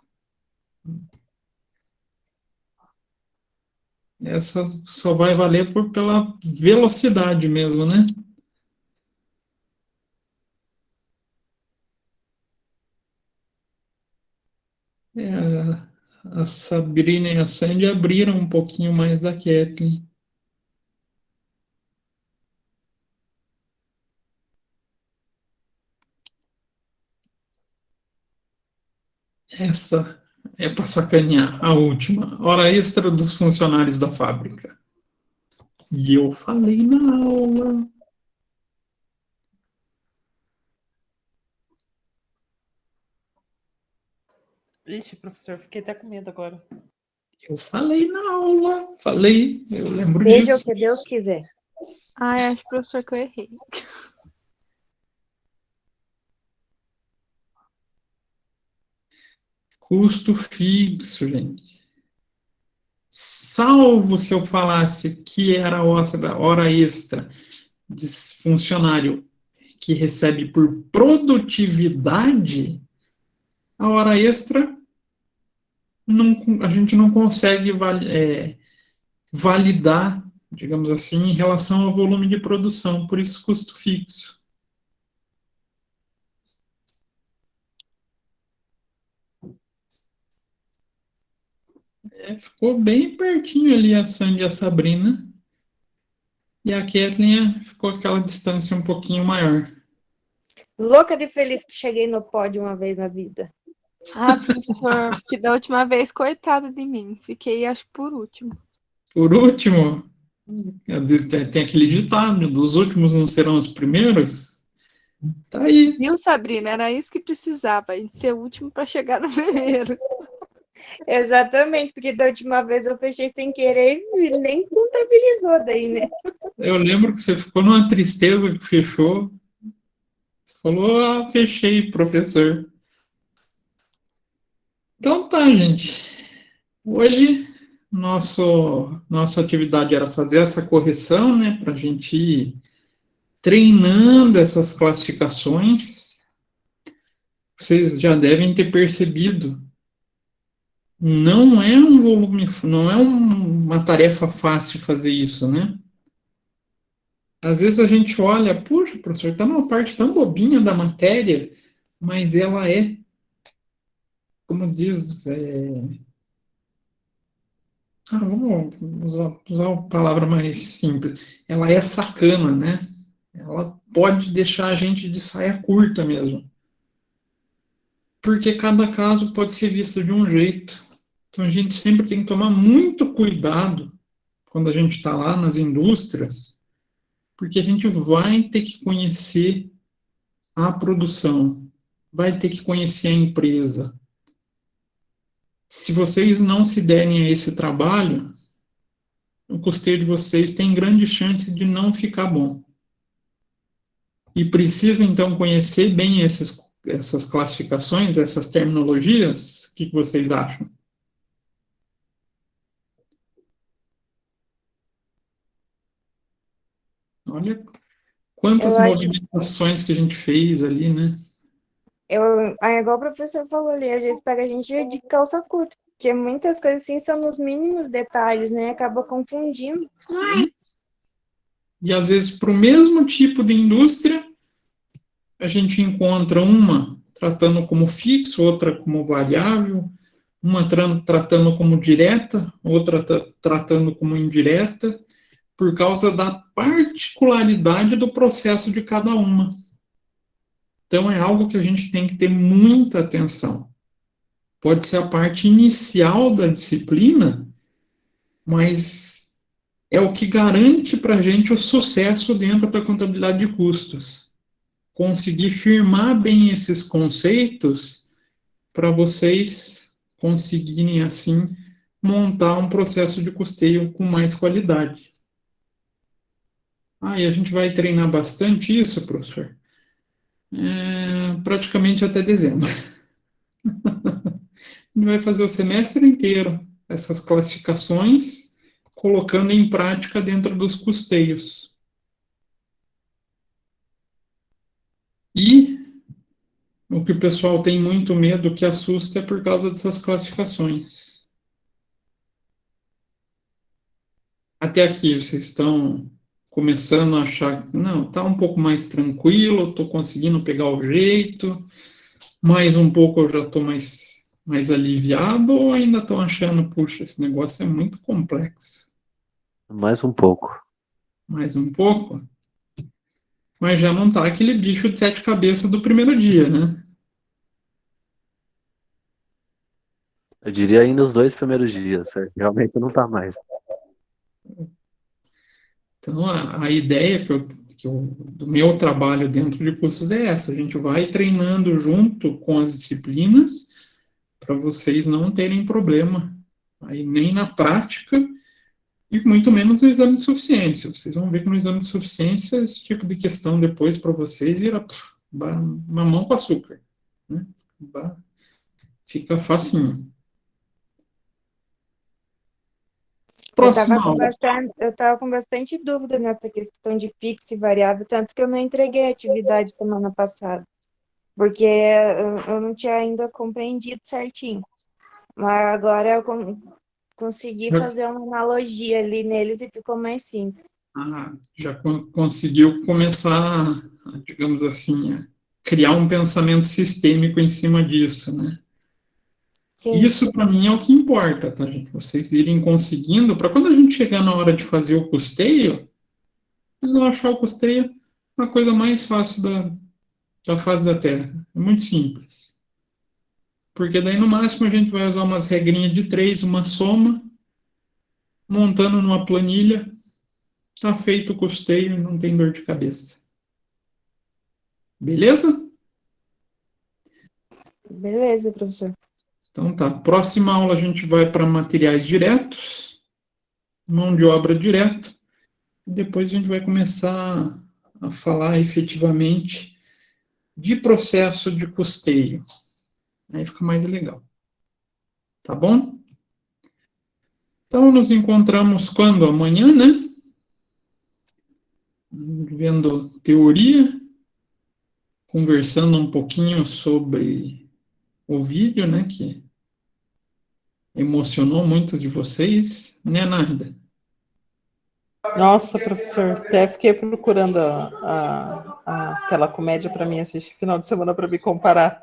Essa só vai valer pela velocidade mesmo, né? A Sabrina e a Sandy abriram um pouquinho mais da Kathleen. Essa é para sacanear, a última. Hora extra dos funcionários da fábrica. E eu falei na aula. Ixi, professor, fiquei até com medo agora. Eu falei na aula. Falei, eu lembro Seja disso. o que Deus quiser. Ai, acho, professor, que eu errei. Custo fixo, gente. Salvo se eu falasse que era hora extra de funcionário que recebe por produtividade, a hora extra a gente não consegue validar, digamos assim, em relação ao volume de produção, por isso custo fixo. Ficou bem pertinho ali a Sandy e a Sabrina, e a Kathleen ficou aquela distância um pouquinho maior. Louca de feliz que cheguei no pódio uma vez na vida. Ah, professor, que da última vez, coitada de mim. Fiquei, acho, por último. Por último, tem aquele ditado, dos últimos não serão os primeiros. Tá aí. Viu, Sabrina? Era isso que precisava, em ser o último para chegar no primeiro. Exatamente, porque da última vez eu fechei sem querer e nem contabilizou daí, né? Eu lembro que você ficou numa tristeza que fechou. Você falou, fechei, professor. Então tá, gente. Hoje, nossa atividade era fazer essa correção, né, para a gente ir treinando essas classificações. Vocês já devem ter percebido, não é um volume, não é uma tarefa fácil fazer isso, né? Às vezes a gente olha, puxa, professor, está numa parte tão bobinha da matéria, mas ela é, como diz, vamos usar uma palavra mais simples, ela é sacana, né? Ela pode deixar a gente de saia curta mesmo. Porque cada caso pode ser visto de um jeito. Então a gente sempre tem que tomar muito cuidado quando a gente está lá nas indústrias, porque a gente vai ter que conhecer a produção, vai ter que conhecer a empresa. Se vocês não se derem a esse trabalho, o custeio de vocês tem grande chance de não ficar bom. E precisa, então, conhecer bem essas classificações, essas terminologias. O que vocês acham? Olha quantas movimentações que a gente fez ali, né? Igual o professor falou ali, às vezes pega a gente de calça curta, porque muitas coisas assim são nos mínimos detalhes, né? Acaba confundindo. E, às vezes, para o mesmo tipo de indústria, a gente encontra uma tratando como fixo, outra como variável, uma tratando como direta, outra tratando como indireta, por causa da particularidade do processo de cada uma. Então, é algo que a gente tem que ter muita atenção. Pode ser a parte inicial da disciplina, mas é o que garante para a gente o sucesso dentro da contabilidade de custos. Conseguir firmar bem esses conceitos para vocês conseguirem, assim, montar um processo de custeio com mais qualidade. E a gente vai treinar bastante isso, professor? Praticamente até dezembro. A gente vai fazer o semestre inteiro essas classificações, colocando em prática dentro dos custeios. E o que o pessoal tem muito medo, que assusta, é por causa dessas classificações. Até aqui, vocês estão começando a achar, não, está um pouco mais tranquilo, estou conseguindo pegar o jeito, mais um pouco eu já estou mais aliviado, ou ainda estão achando, puxa, esse negócio é muito complexo? Mais um pouco. Mais um pouco? Mas já não está aquele bicho de 7 cabeças do primeiro dia, né? Eu diria ainda os 2 primeiros dias, certo? Realmente não está mais. Então, a ideia do meu trabalho dentro de cursos é essa. A gente vai treinando junto com as disciplinas para vocês não terem problema aí nem na prática e muito menos no exame de suficiência. Vocês vão ver que no exame de suficiência esse tipo de questão depois para vocês vira mamão com açúcar, né? Fica facinho. Eu estava com bastante dúvida nessa questão de fixo e variável, tanto que eu não entreguei a atividade semana passada, porque eu não tinha ainda compreendido certinho. Mas agora eu consegui fazer uma analogia ali neles e ficou mais simples. Já conseguiu começar, digamos assim, a criar um pensamento sistêmico em cima disso, né? Sim. Isso, para mim, é o que importa, tá, gente? Vocês irem conseguindo, para quando a gente chegar na hora de fazer o custeio, vocês vão achar o custeio a coisa mais fácil da face da Terra. É muito simples. Porque daí, no máximo, a gente vai usar umas regrinhas de 3, uma soma, montando numa planilha, tá feito o custeio e não tem dor de cabeça. Beleza? Beleza, professor. Então tá, próxima aula a gente vai para materiais diretos, mão de obra direto, e depois a gente vai começar a falar efetivamente de processo de custeio. Aí fica mais legal. Tá bom? Então nos encontramos quando? Amanhã, né? Vendo teoria, conversando um pouquinho sobre o vídeo, né, que emocionou muitos de vocês, né, Narda? Nossa, professor, até fiquei procurando aquela comédia para mim assistir final de semana para me comparar.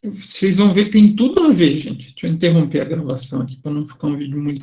Vocês vão ver que tem tudo a ver, gente. Deixa eu interromper a gravação aqui para não ficar um vídeo muito